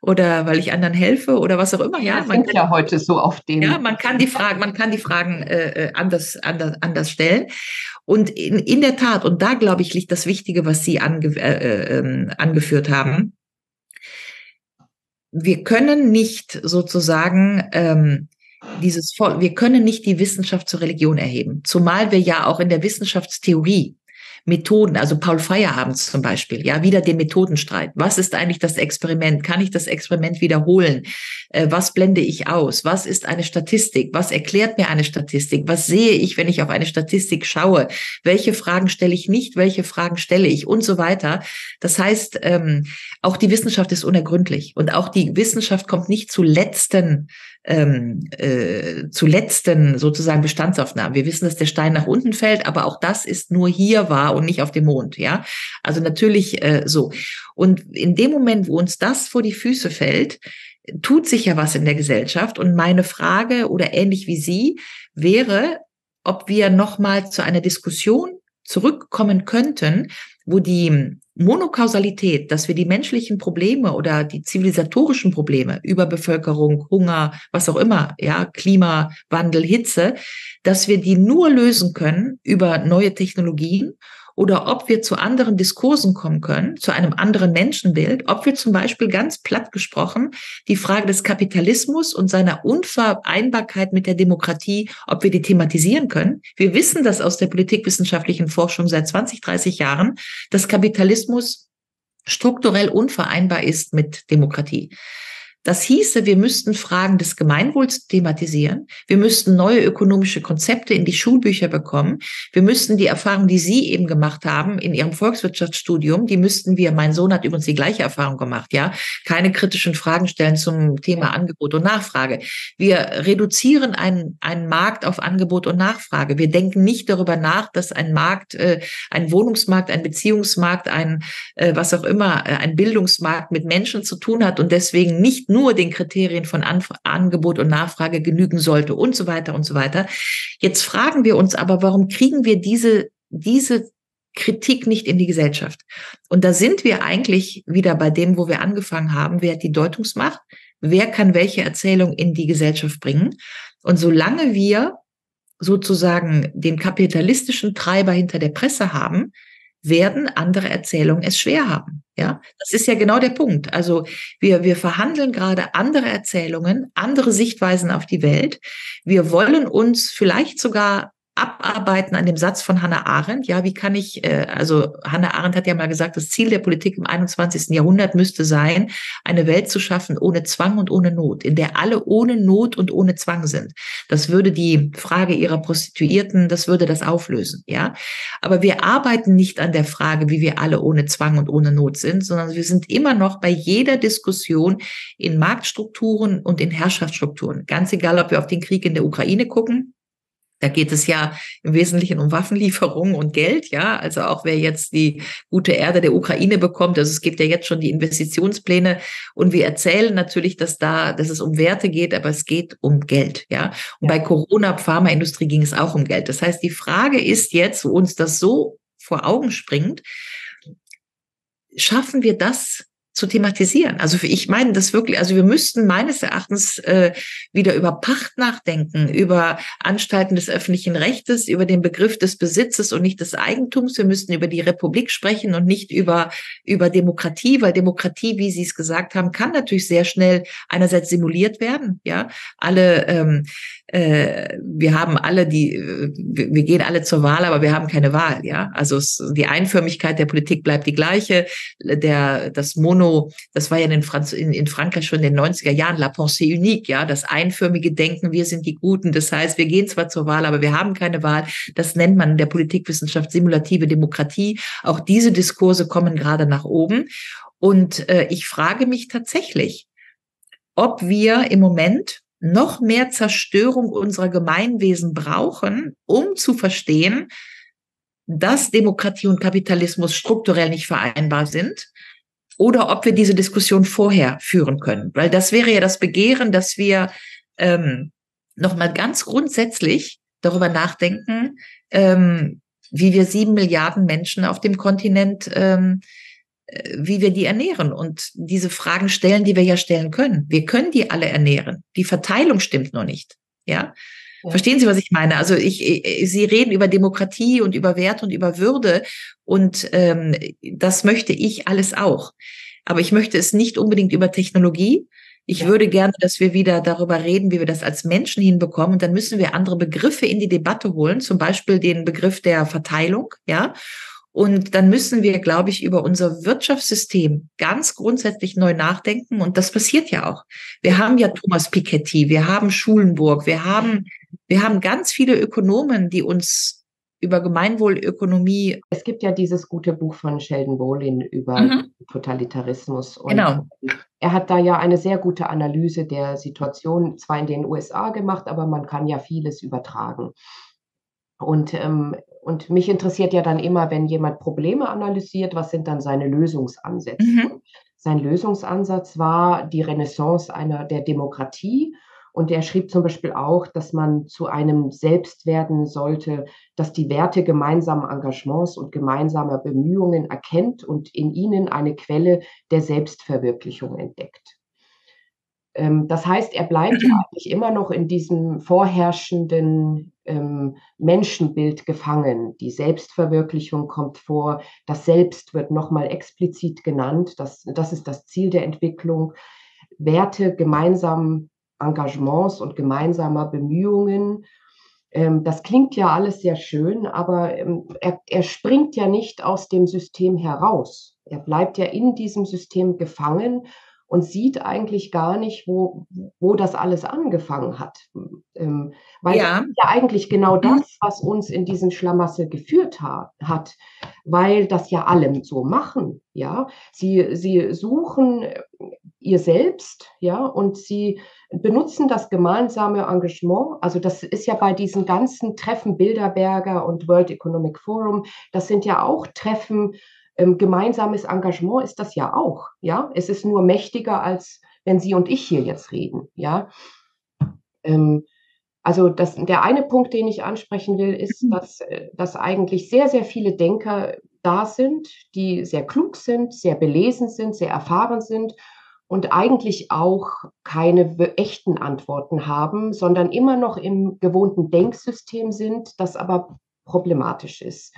Oder weil ich anderen helfe? Oder was auch immer? Ja, man kann ja heute so auf dem. Ja, man kann die Fragen anders stellen. Und in der Tat, und da glaube ich, liegt das Wichtige, was Sie angeführt haben. Wir können nicht sozusagen wir können nicht die Wissenschaft zur Religion erheben, zumal wir ja auch in der Wissenschaftstheorie Methoden, also Paul Feyerabend zum Beispiel, ja, wieder den Methodenstreit. Was ist eigentlich das Experiment? Kann ich das Experiment wiederholen? Was blende ich aus? Was ist eine Statistik? Was erklärt mir eine Statistik? Was sehe ich, wenn ich auf eine Statistik schaue? Welche Fragen stelle ich nicht? Welche Fragen stelle ich? Und so weiter. Das heißt, auch die Wissenschaft ist unergründlich und auch die Wissenschaft kommt nicht zu letzten sozusagen Bestandsaufnahmen. Wir wissen, dass der Stein nach unten fällt, aber auch das ist nur hier wahr und nicht auf dem Mond, ja. Also natürlich so. Und in dem Moment, wo uns das vor die Füße fällt, tut sich ja was in der Gesellschaft. Und meine Frage oder ähnlich wie Sie wäre, ob wir nochmal zu einer Diskussion zurückkommen könnten, wo die Monokausalität, dass wir die menschlichen Probleme oder die zivilisatorischen Probleme, Überbevölkerung, Hunger, was auch immer, ja, Klimawandel, Hitze, dass wir die nur lösen können über neue Technologien oder ob wir zu anderen Diskursen kommen können, zu einem anderen Menschenbild, ob wir zum Beispiel ganz platt gesprochen die Frage des Kapitalismus und seiner Unvereinbarkeit mit der Demokratie, ob wir die thematisieren können. Wir wissen das aus der politikwissenschaftlichen Forschung seit 20, 30 Jahren, dass Kapitalismus strukturell unvereinbar ist mit Demokratie. Das hieße, wir müssten Fragen des Gemeinwohls thematisieren. Wir müssten neue ökonomische Konzepte in die Schulbücher bekommen. Wir müssten die Erfahrung, die Sie eben gemacht haben in Ihrem Volkswirtschaftsstudium, die müssten wir, mein Sohn hat übrigens die gleiche Erfahrung gemacht, ja, keine kritischen Fragen stellen zum Thema Angebot und Nachfrage. Wir reduzieren einen Markt auf Angebot und Nachfrage. Wir denken nicht darüber nach, dass ein Markt, ein Wohnungsmarkt, ein Beziehungsmarkt, was auch immer, ein Bildungsmarkt mit Menschen zu tun hat und deswegen nicht nur den Kriterien von Angebot und Nachfrage genügen sollte und so weiter und so weiter. Jetzt fragen wir uns aber, warum kriegen wir diese Kritik nicht in die Gesellschaft. Und da sind wir eigentlich wieder bei dem, wo wir angefangen haben. Wer hat die Deutungsmacht? Wer kann welche Erzählung in die Gesellschaft bringen? Und solange wir sozusagen den kapitalistischen Treiber hinter der Presse haben, werden andere Erzählungen es schwer haben. Ja, das ist ja genau der Punkt. Also wir verhandeln gerade andere Erzählungen, andere Sichtweisen auf die Welt. Wir wollen uns vielleicht sogar abarbeiten an dem Satz von Hannah Arendt. Ja, wie kann ich, also Hannah Arendt hat ja mal gesagt, das Ziel der Politik im 21. Jahrhundert müsste sein, eine Welt zu schaffen ohne Zwang und ohne Not, in der alle ohne Not und ohne Zwang sind. Das würde die Frage ihrer Prostituierten, das würde das auflösen, ja. Aber wir arbeiten nicht an der Frage, wie wir alle ohne Zwang und ohne Not sind, sondern wir sind immer noch bei jeder Diskussion in Marktstrukturen und in Herrschaftsstrukturen. Ganz egal, ob wir auf den Krieg in der Ukraine gucken. Da geht es ja im Wesentlichen um Waffenlieferungen und Geld, ja. Also auch wer jetzt die gute Erde der Ukraine bekommt, also es gibt ja jetzt schon die Investitionspläne und wir erzählen natürlich, dass es um Werte geht, aber es geht um Geld, ja. Und bei Corona, Pharmaindustrie ging es auch um Geld. Das heißt, die Frage ist jetzt, wo uns das so vor Augen springt, schaffen wir das zu thematisieren? Also ich meine das wirklich, also wir müssten meines Erachtens wieder über Pacht nachdenken, über Anstalten des öffentlichen Rechtes, über den Begriff des Besitzes und nicht des Eigentums. Wir müssten über die Republik sprechen und nicht über Demokratie, weil Demokratie, wie Sie es gesagt haben, kann natürlich sehr schnell einerseits simuliert werden. Ja, wir haben alle wir gehen alle zur Wahl, aber wir haben keine Wahl. Ja, also die Einförmigkeit der Politik bleibt die gleiche. Das war ja in Frankreich schon in den 90er Jahren, la pensée unique, ja, das einförmige Denken, wir sind die Guten. Das heißt, wir gehen zwar zur Wahl, aber wir haben keine Wahl. Das nennt man in der Politikwissenschaft simulative Demokratie. Auch diese Diskurse kommen gerade nach oben. Und ich frage mich tatsächlich, ob wir im Moment noch mehr Zerstörung unserer Gemeinwesen brauchen, um zu verstehen, dass Demokratie und Kapitalismus strukturell nicht vereinbar sind, oder ob wir diese Diskussion vorher führen können. Weil das wäre ja das Begehren, dass wir nochmal ganz grundsätzlich darüber nachdenken, wie wir 7 Milliarden Menschen auf dem Kontinent, wie wir die ernähren und diese Fragen stellen, die wir ja stellen können. Wir können die alle ernähren. Die Verteilung stimmt noch nicht. Ja? Ja. Verstehen Sie, was ich meine? Also Sie reden über Demokratie und über Wert und über Würde und das möchte ich alles auch. Aber ich möchte es nicht unbedingt über Technologie. Ich würde gerne, dass wir wieder darüber reden, wie wir das als Menschen hinbekommen. Und dann müssen wir andere Begriffe in die Debatte holen, zum Beispiel den Begriff der Verteilung, ja. Und dann müssen wir, glaube ich, über unser Wirtschaftssystem ganz grundsätzlich neu nachdenken. Und das passiert ja auch. Wir haben ja Thomas Piketty, wir haben Schulenburg, wir haben ganz viele Ökonomen, die uns über Gemeinwohlökonomie. Es gibt ja dieses gute Buch von Sheldon Bolin über Totalitarismus. Und genau. Er hat da ja eine sehr gute Analyse der Situation, zwar in den USA gemacht, aber man kann ja vieles übertragen. Und mich interessiert ja dann immer, wenn jemand Probleme analysiert, was sind dann seine Lösungsansätze? Sein Lösungsansatz war die Renaissance der Demokratie. Und er schrieb zum Beispiel auch, dass man zu einem Selbst werden sollte, das die Werte gemeinsamer Engagements und gemeinsamer Bemühungen erkennt und in ihnen eine Quelle der Selbstverwirklichung entdeckt. Das heißt, er bleibt ja eigentlich immer noch in diesem vorherrschenden Menschenbild gefangen. Die Selbstverwirklichung kommt vor, das Selbst wird nochmal explizit genannt, das ist das Ziel der Entwicklung. Werte gemeinsamen Engagements und gemeinsamer Bemühungen, das klingt ja alles sehr schön, aber er springt ja nicht aus dem System heraus. Er bleibt ja in diesem System gefangen und sieht eigentlich gar nicht, wo das alles angefangen hat. Weil das ist ja eigentlich genau das, was uns in diesen Schlamassel geführt hat, weil das ja alle so machen. Ja? Sie suchen ihr Selbst, ja, und sie benutzen das gemeinsame Engagement. Also das ist ja bei diesen ganzen Treffen Bilderberger und World Economic Forum, das sind ja auch Treffen, gemeinsames Engagement ist das ja auch, ja. Es ist nur mächtiger, als wenn Sie und ich hier jetzt reden, ja. Also der eine Punkt, den ich ansprechen will, ist, dass eigentlich sehr, sehr viele Denker da sind, die sehr klug sind, sehr belesen sind, sehr erfahren sind und eigentlich auch keine echten Antworten haben, sondern immer noch im gewohnten Denksystem sind, das aber problematisch ist.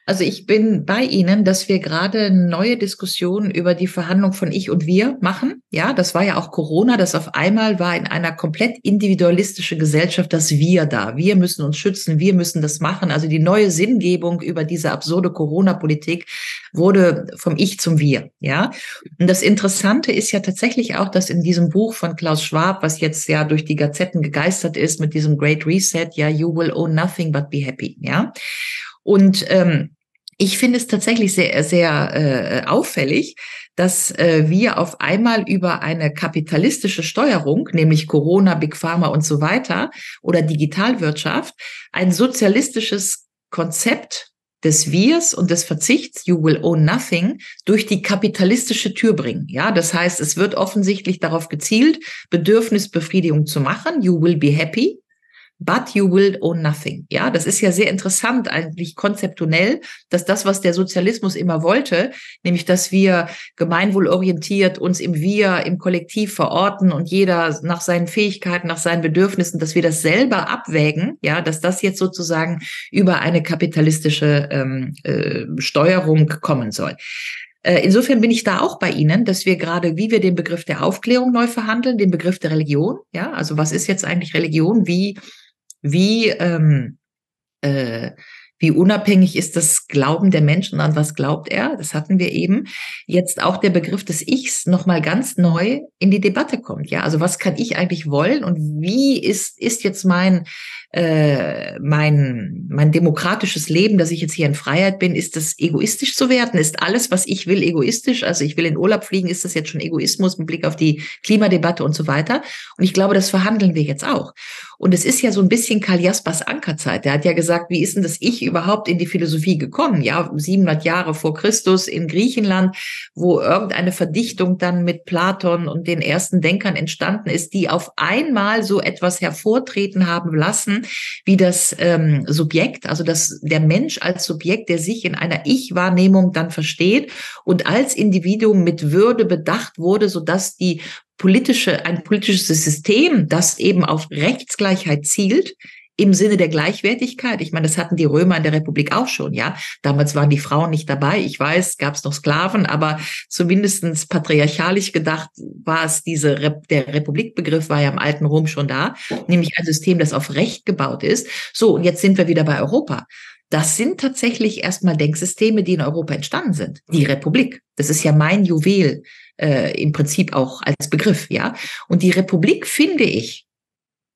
Also ich bin bei Ihnen, dass wir gerade neue Diskussionen über die Verhandlung von Ich und Wir machen. Ja, das war ja auch Corona, das auf einmal war in einer komplett individualistischen Gesellschaft das Wir da. Wir müssen uns schützen, wir müssen das machen. Also die neue Sinngebung über diese absurde Corona-Politik wurde vom Ich zum Wir. Ja, und das Interessante ist ja tatsächlich auch, dass in diesem Buch von Klaus Schwab, was jetzt ja durch die Gazetten gegeistert ist mit diesem Great Reset, ja, you will own nothing but be happy. Ja, und ich finde es tatsächlich sehr, sehr auffällig, dass wir auf einmal über eine kapitalistische Steuerung, nämlich Corona, Big Pharma und so weiter, oder Digitalwirtschaft, ein sozialistisches Konzept des Wirs und des Verzichts, you will own nothing, durch die kapitalistische Tür bringen. Ja, das heißt, es wird offensichtlich darauf gezielt, Bedürfnisbefriedigung zu machen, you will be happy, but you will own nothing. Ja, das ist ja sehr interessant eigentlich konzeptionell, dass das, was der Sozialismus immer wollte, nämlich, dass wir gemeinwohlorientiert uns im Wir, im Kollektiv verorten und jeder nach seinen Fähigkeiten, nach seinen Bedürfnissen, dass wir das selber abwägen, ja, dass das jetzt sozusagen über eine kapitalistische Steuerung kommen soll. Insofern bin ich da auch bei Ihnen, dass wir gerade, wie wir den Begriff der Aufklärung neu verhandeln, den Begriff der Religion, ja, also was ist jetzt eigentlich Religion, wie unabhängig ist das Glauben der Menschen, an was glaubt er? Das hatten wir eben. Jetzt auch der Begriff des Ichs nochmal ganz neu in die Debatte kommt. Ja, also was kann ich eigentlich wollen und wie ist jetzt mein demokratisches Leben, dass ich jetzt hier in Freiheit bin, ist das egoistisch zu werten? Ist alles, was ich will, egoistisch? Also ich will in Urlaub fliegen, ist das jetzt schon Egoismus mit Blick auf die Klimadebatte und so weiter? Und ich glaube, das verhandeln wir jetzt auch. Und es ist ja so ein bisschen Karl Jaspers Ankerzeit. Der hat ja gesagt, wie ist denn das Ich überhaupt in die Philosophie gekommen? Ja, 700 Jahre vor Christus in Griechenland, wo irgendeine Verdichtung dann mit Platon und den ersten Denkern entstanden ist, die auf einmal so etwas hervortreten haben lassen, wie das Subjekt, also der Mensch als Subjekt, der sich in einer Ich-Wahrnehmung dann versteht und als Individuum mit Würde bedacht wurde, sodass ein politisches System, das eben auf Rechtsgleichheit zielt, im Sinne der Gleichwertigkeit. Ich meine, das hatten die Römer in der Republik auch schon, ja. Damals waren die Frauen nicht dabei. Ich weiß, gab es noch Sklaven, aber zumindestens patriarchalisch gedacht war es der Republikbegriff war ja im alten Rom schon da, nämlich ein System, das auf Recht gebaut ist. So, und jetzt sind wir wieder bei Europa. Das sind tatsächlich erstmal Denksysteme, die in Europa entstanden sind. Die Republik, das ist ja mein Juwel, im Prinzip auch als Begriff, ja. Und die Republik, finde ich,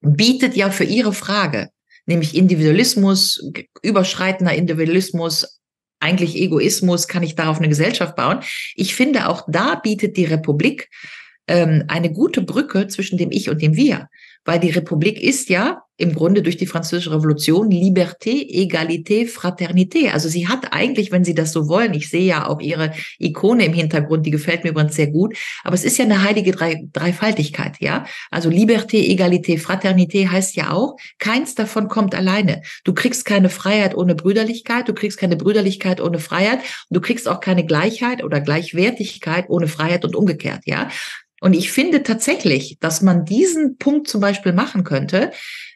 bietet ja für Ihre Frage, nämlich Individualismus, überschreitender Individualismus, eigentlich Egoismus, kann ich darauf eine Gesellschaft bauen? Ich finde, auch da bietet die Republik eine gute Brücke zwischen dem Ich und dem Wir. Weil die Republik ist ja im Grunde durch die Französische Revolution Liberté, Egalité, Fraternité. Also sie hat eigentlich, wenn Sie das so wollen, ich sehe ja auch Ihre Ikone im Hintergrund, die gefällt mir übrigens sehr gut, aber es ist ja eine heilige Dreifaltigkeit, ja. Also Liberté, Egalité, Fraternité heißt ja auch, keins davon kommt alleine. Du kriegst keine Freiheit ohne Brüderlichkeit, du kriegst keine Brüderlichkeit ohne Freiheit, und du kriegst auch keine Gleichheit oder Gleichwertigkeit ohne Freiheit und umgekehrt, ja. Und ich finde tatsächlich, dass man diesen Punkt zum Beispiel machen könnte,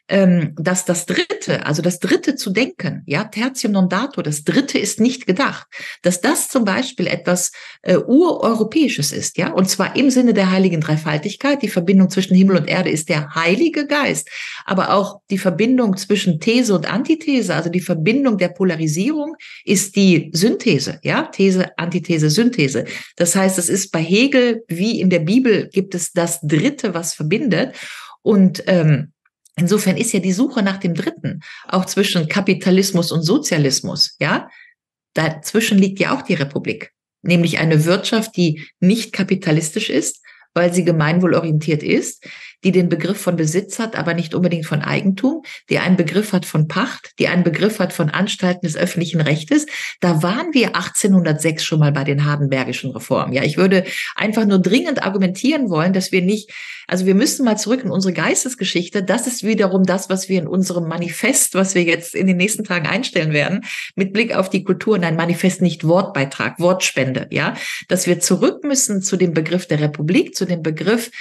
dass das Dritte zu denken, ja, Tertium non datur, das Dritte ist nicht gedacht, dass das zum Beispiel etwas Ureuropäisches ist, ja, und zwar im Sinne der heiligen Dreifaltigkeit. Die Verbindung zwischen Himmel und Erde ist der Heilige Geist, aber auch die Verbindung zwischen These und Antithese, also die Verbindung der Polarisierung ist die Synthese, ja, These, Antithese, Synthese. Das heißt, es ist bei Hegel wie in der Bibel gibt es das Dritte, was verbindet, und insofern ist ja die Suche nach dem Dritten auch zwischen Kapitalismus und Sozialismus, ja. Dazwischen liegt ja auch die Republik, nämlich eine Wirtschaft, die nicht kapitalistisch ist, weil sie gemeinwohlorientiert ist, die den Begriff von Besitz hat, aber nicht unbedingt von Eigentum, die einen Begriff hat von Pacht, die einen Begriff hat von Anstalten des öffentlichen Rechtes. Da waren wir 1806 schon mal bei den Hardenbergischen Reformen. Ja, ich würde einfach nur dringend argumentieren wollen, dass wir nicht, also wir müssen mal zurück in unsere Geistesgeschichte. Das ist wiederum das, was wir in unserem Manifest, was wir jetzt in den nächsten Tagen einstellen werden, mit Blick auf die Kultur, nein, Manifest nicht Wortbeitrag, Wortspende, ja, dass wir zurück müssen zu dem Begriff der Republik, zu dem Begriff,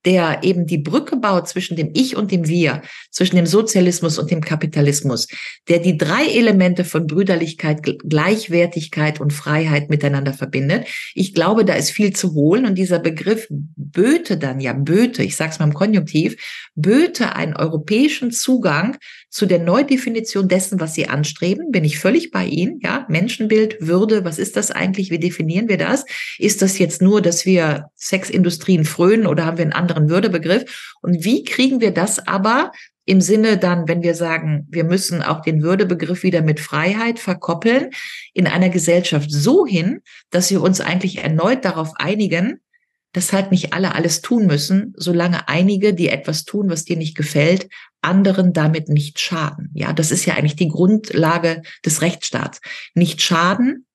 der eben die Brücke baut zwischen dem Ich und dem Wir, zwischen dem Sozialismus und dem Kapitalismus, der die drei Elemente von Brüderlichkeit, Gleichwertigkeit und Freiheit miteinander verbindet. Ich glaube, da ist viel zu holen und dieser Begriff böte dann ja, böte, ich sage es mal im Konjunktiv, böte einen europäischen Zugang zu der Neudefinition dessen, was sie anstreben, bin ich völlig bei Ihnen, ja, Menschenbild, Würde, was ist das eigentlich, wie definieren wir das? Ist das jetzt nur, dass wir Sexindustrien frönen oder haben wir einen anderen Würdebegriff? Und wie kriegen wir das aber im Sinne dann, wenn wir sagen, wir müssen auch den Würdebegriff wieder mit Freiheit verkoppeln, in einer Gesellschaft so hin, dass wir uns eigentlich erneut darauf einigen, dass halt nicht alle alles tun müssen, solange einige, die etwas tun, was dir nicht gefällt, anderen damit nicht schaden. Ja, das ist ja eigentlich die Grundlage des Rechtsstaats. Nicht schaden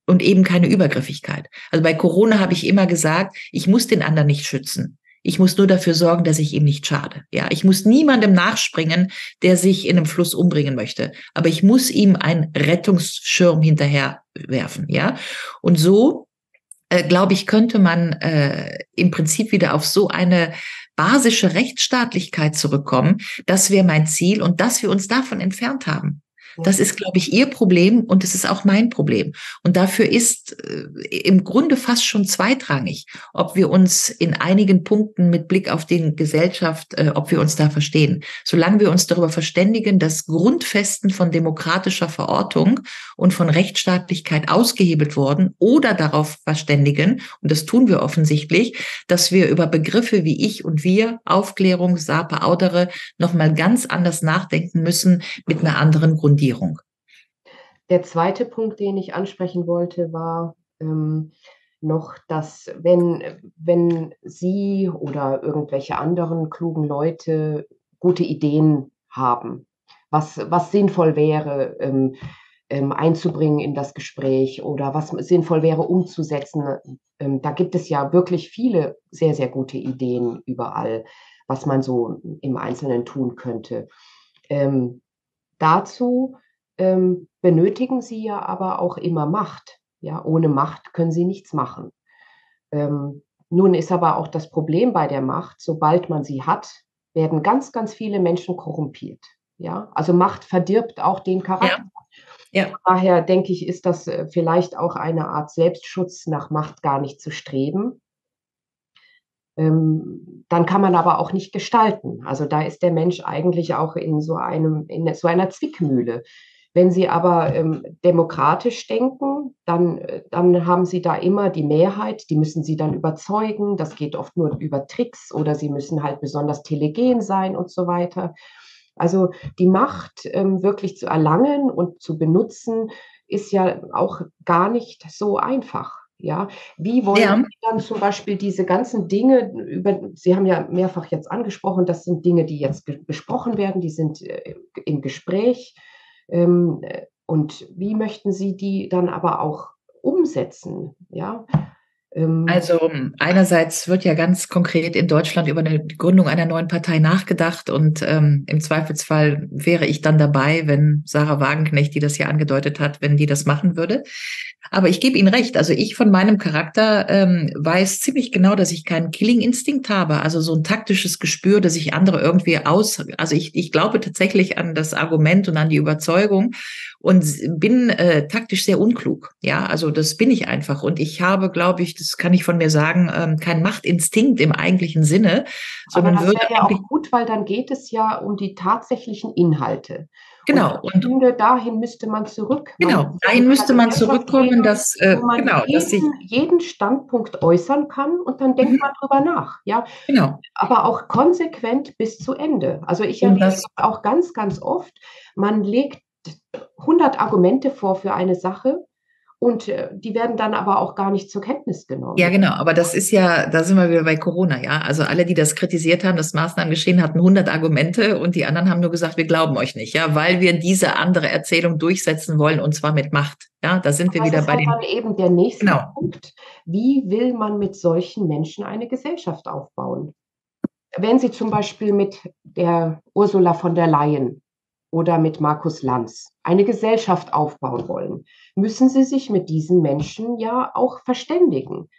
und eben keine Übergriffigkeit. Also bei Corona habe ich immer gesagt, ich muss den anderen nicht schützen. Ich muss nur dafür sorgen, dass ich ihm nicht schade. Ja, ich muss niemandem nachspringen, der sich in einem Fluss umbringen möchte. Aber ich muss ihm einen Rettungsschirm hinterher werfen. Ja, und so glaube ich, könnte man im Prinzip wieder auf so eine basische Rechtsstaatlichkeit zurückkommen. Das wäre mein Ziel und dass wir uns davon entfernt haben. Das ist, glaube ich, Ihr Problem und es ist auch mein Problem. Und dafür ist im Grunde fast schon zweitrangig, ob wir uns in einigen Punkten mit Blick auf die Gesellschaft, ob wir uns da verstehen. Solange wir uns darüber verständigen, dass Grundfesten von demokratischer Verortung und von Rechtsstaatlichkeit ausgehebelt wurden oder darauf verständigen, und das tun wir offensichtlich, dass wir über Begriffe wie ich und wir, Aufklärung, Sape, Audere, nochmal ganz anders nachdenken müssen mit einer anderen Grundierung. Der zweite Punkt, den ich ansprechen wollte, war noch, dass wenn Sie oder irgendwelche anderen klugen Leute gute Ideen haben, was sinnvoll wäre, einzubringen in das Gespräch oder was sinnvoll wäre umzusetzen, da gibt es ja wirklich viele sehr, sehr gute Ideen überall, was man so im Einzelnen tun könnte. Dazu benötigen Sie ja aber auch immer Macht. Ja, ohne Macht können Sie nichts machen. Nun ist aber auch das Problem bei der Macht, sobald man sie hat, werden ganz, ganz viele Menschen korrumpiert. Ja, also Macht verdirbt auch den Charakter. Ja. Daher denke ich, ist das vielleicht auch eine Art Selbstschutz, nach Macht gar nicht zu streben. Dann kann man aber auch nicht gestalten. Also da ist der Mensch eigentlich auch in so einer Zwickmühle. Wenn Sie aber demokratisch denken, dann haben Sie da immer die Mehrheit, die müssen Sie dann überzeugen. Das geht oft nur über Tricks oder Sie müssen halt besonders telegen sein und so weiter. Also die Macht wirklich zu erlangen und zu benutzen, ist ja auch gar nicht so einfach. Ja, wie wollen Sie dann zum Beispiel diese ganzen Dinge, Sie haben ja mehrfach jetzt angesprochen, das sind Dinge, die jetzt besprochen werden, die sind im Gespräch. Und wie möchten Sie die dann aber auch umsetzen? Ja? Also einerseits wird ja ganz konkret in Deutschland über eine Gründung einer neuen Partei nachgedacht und im Zweifelsfall wäre ich dann dabei, wenn Sarah Wagenknecht, die das ja angedeutet hat, wenn die das machen würde. Aber ich gebe Ihnen recht, also ich von meinem Charakter weiß ziemlich genau, dass ich keinen Killing-Instinkt habe, also so ein taktisches Gespür, dass ich andere irgendwie also ich glaube tatsächlich an das Argument und an die Überzeugung und bin taktisch sehr unklug. Ja, also das bin ich einfach und ich habe, glaube ich, das kann ich von mir sagen, kein Machtinstinkt im eigentlichen Sinne, sondern aber das wäre ja auch gut, weil dann geht es ja um die tatsächlichen Inhalte. Genau. Und ich finde, dahin müsste man zurück. Genau, dahin müsste man zurückkommen, dass, wo man genau, dass sich jeden Standpunkt äußern kann und dann denkt man drüber nach. Ja? Genau. Aber auch konsequent bis zu Ende. Also ich erlebe das auch ganz, ganz oft. Man legt 100 Argumente vor für eine Sache Und die werden dann aber auch gar nicht zur Kenntnis genommen. Ja, genau. Aber das ist ja, da sind wir wieder bei Corona, ja. Also alle, die das kritisiert haben, das Maßnahmen geschehen, hatten 100 Argumente und die anderen haben nur gesagt, wir glauben euch nicht, ja, weil wir diese andere Erzählung durchsetzen wollen und zwar mit Macht. Ja, da sind wir Das wieder ist bei halt den, dann eben der nächste genau. Punkt. Wie will man mit solchen Menschen eine Gesellschaft aufbauen? Wenn Sie zum Beispiel mit der Ursula von der Leyen oder mit Markus Lanz eine Gesellschaft aufbauen wollen, müssen Sie sich mit diesen Menschen ja auch verständigen.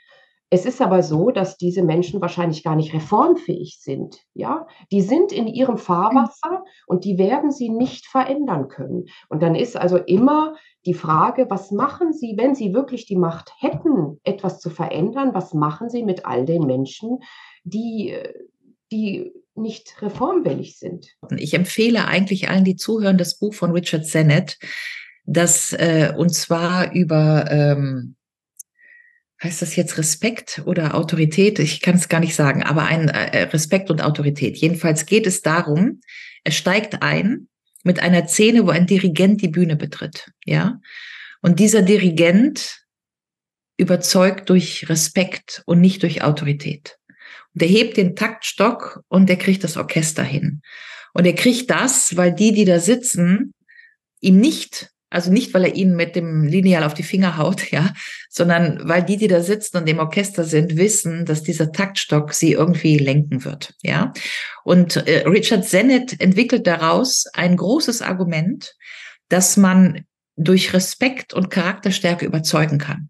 Es ist aber so, dass diese Menschen wahrscheinlich gar nicht reformfähig sind, ja? Die sind in ihrem Fahrwasser und die werden sie nicht verändern können. Und dann ist also immer die Frage, was machen Sie, wenn Sie wirklich die Macht hätten, etwas zu verändern, was machen Sie mit all den Menschen, die die nicht reformwillig sind? Ich empfehle eigentlich allen, die zuhören, das Buch von Richard Sennett, das und zwar über heißt das jetzt Respekt oder Autorität? Ich kann es gar nicht sagen, aber ein Respekt und Autorität. Jedenfalls geht es darum, er steigt ein mit einer Szene, wo ein Dirigent die Bühne betritt, ja. Und dieser Dirigent überzeugt durch Respekt und nicht durch Autorität. Und er hebt den Taktstock und er kriegt das Orchester hin. Und er kriegt das, weil die da sitzen, ihm nicht, also nicht, weil er ihnen mit dem Lineal auf die Finger haut, ja, sondern weil die da sitzen und im Orchester sind, wissen, dass dieser Taktstock sie irgendwie lenken wird, ja. Und Richard Sennett entwickelt daraus ein großes Argument, dass man durch Respekt und Charakterstärke überzeugen kann.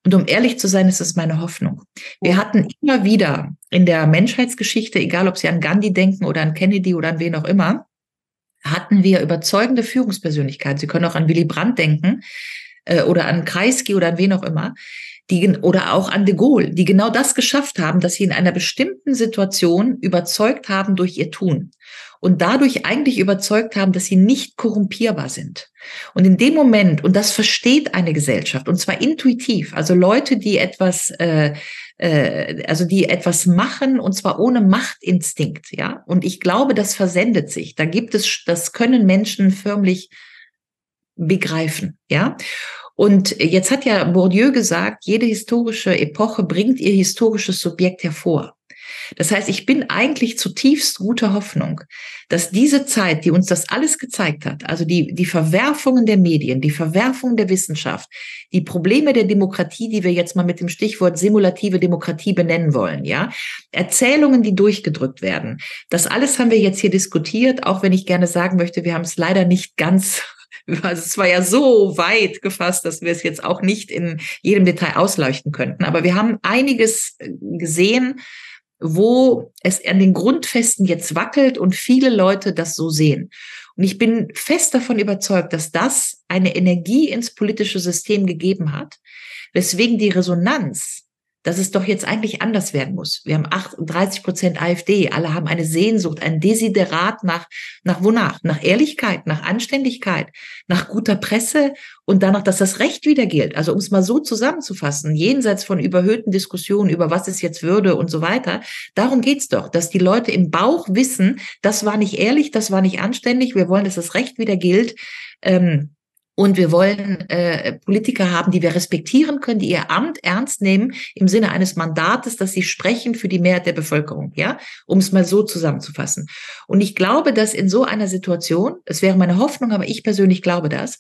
Und um ehrlich zu sein, ist es meine Hoffnung. Wir hatten immer wieder in der Menschheitsgeschichte, egal ob Sie an Gandhi denken oder an Kennedy oder an wen auch immer, hatten wir überzeugende Führungspersönlichkeiten. Sie können auch an Willy Brandt denken oder an Kreisky oder an wen auch immer, oder auch an de Gaulle, die genau das geschafft haben, dass sie in einer bestimmten Situation überzeugt haben durch ihr Tun und dadurch eigentlich überzeugt haben, dass sie nicht korrumpierbar sind. Und in dem Moment, und das versteht eine Gesellschaft, und zwar intuitiv, also Leute, die die etwas machen, und zwar ohne Machtinstinkt, ja. Und ich glaube, das versendet sich. Das können Menschen förmlich begreifen, ja. Und jetzt hat ja Bourdieu gesagt, jede historische Epoche bringt ihr historisches Subjekt hervor. Das heißt, ich bin eigentlich zutiefst guter Hoffnung, dass diese Zeit, die uns das alles gezeigt hat, also die Verwerfungen der Medien, die Verwerfungen der Wissenschaft, die Probleme der Demokratie, die wir jetzt mal mit dem Stichwort simulative Demokratie benennen wollen, ja, Erzählungen, die durchgedrückt werden, das alles haben wir jetzt hier diskutiert, auch wenn ich gerne sagen möchte, wir haben es leider nicht ganz. Also es war ja so weit gefasst, dass wir es jetzt auch nicht in jedem Detail ausleuchten könnten. Aber wir haben einiges gesehen, wo es an den Grundfesten jetzt wackelt und viele Leute das so sehen. Und ich bin fest davon überzeugt, dass das eine Energie ins politische System gegeben hat, weswegen die Resonanz, dass es doch jetzt eigentlich anders werden muss. Wir haben 38% AfD, alle haben eine Sehnsucht, ein Desiderat nach wonach? Nach Ehrlichkeit, nach Anständigkeit, nach guter Presse und danach, dass das Recht wieder gilt. Also um es mal so zusammenzufassen, jenseits von überhöhten Diskussionen über was es jetzt würde und so weiter, darum geht's doch, dass die Leute im Bauch wissen, das war nicht ehrlich, das war nicht anständig, wir wollen, dass das Recht wieder gilt. Und wir wollen Politiker haben, die wir respektieren können, die ihr Amt ernst nehmen im Sinne eines Mandates, dass sie sprechen für die Mehrheit der Bevölkerung, ja, um es mal so zusammenzufassen. Und ich glaube, dass in so einer Situation, es wäre meine Hoffnung, aber ich persönlich glaube das,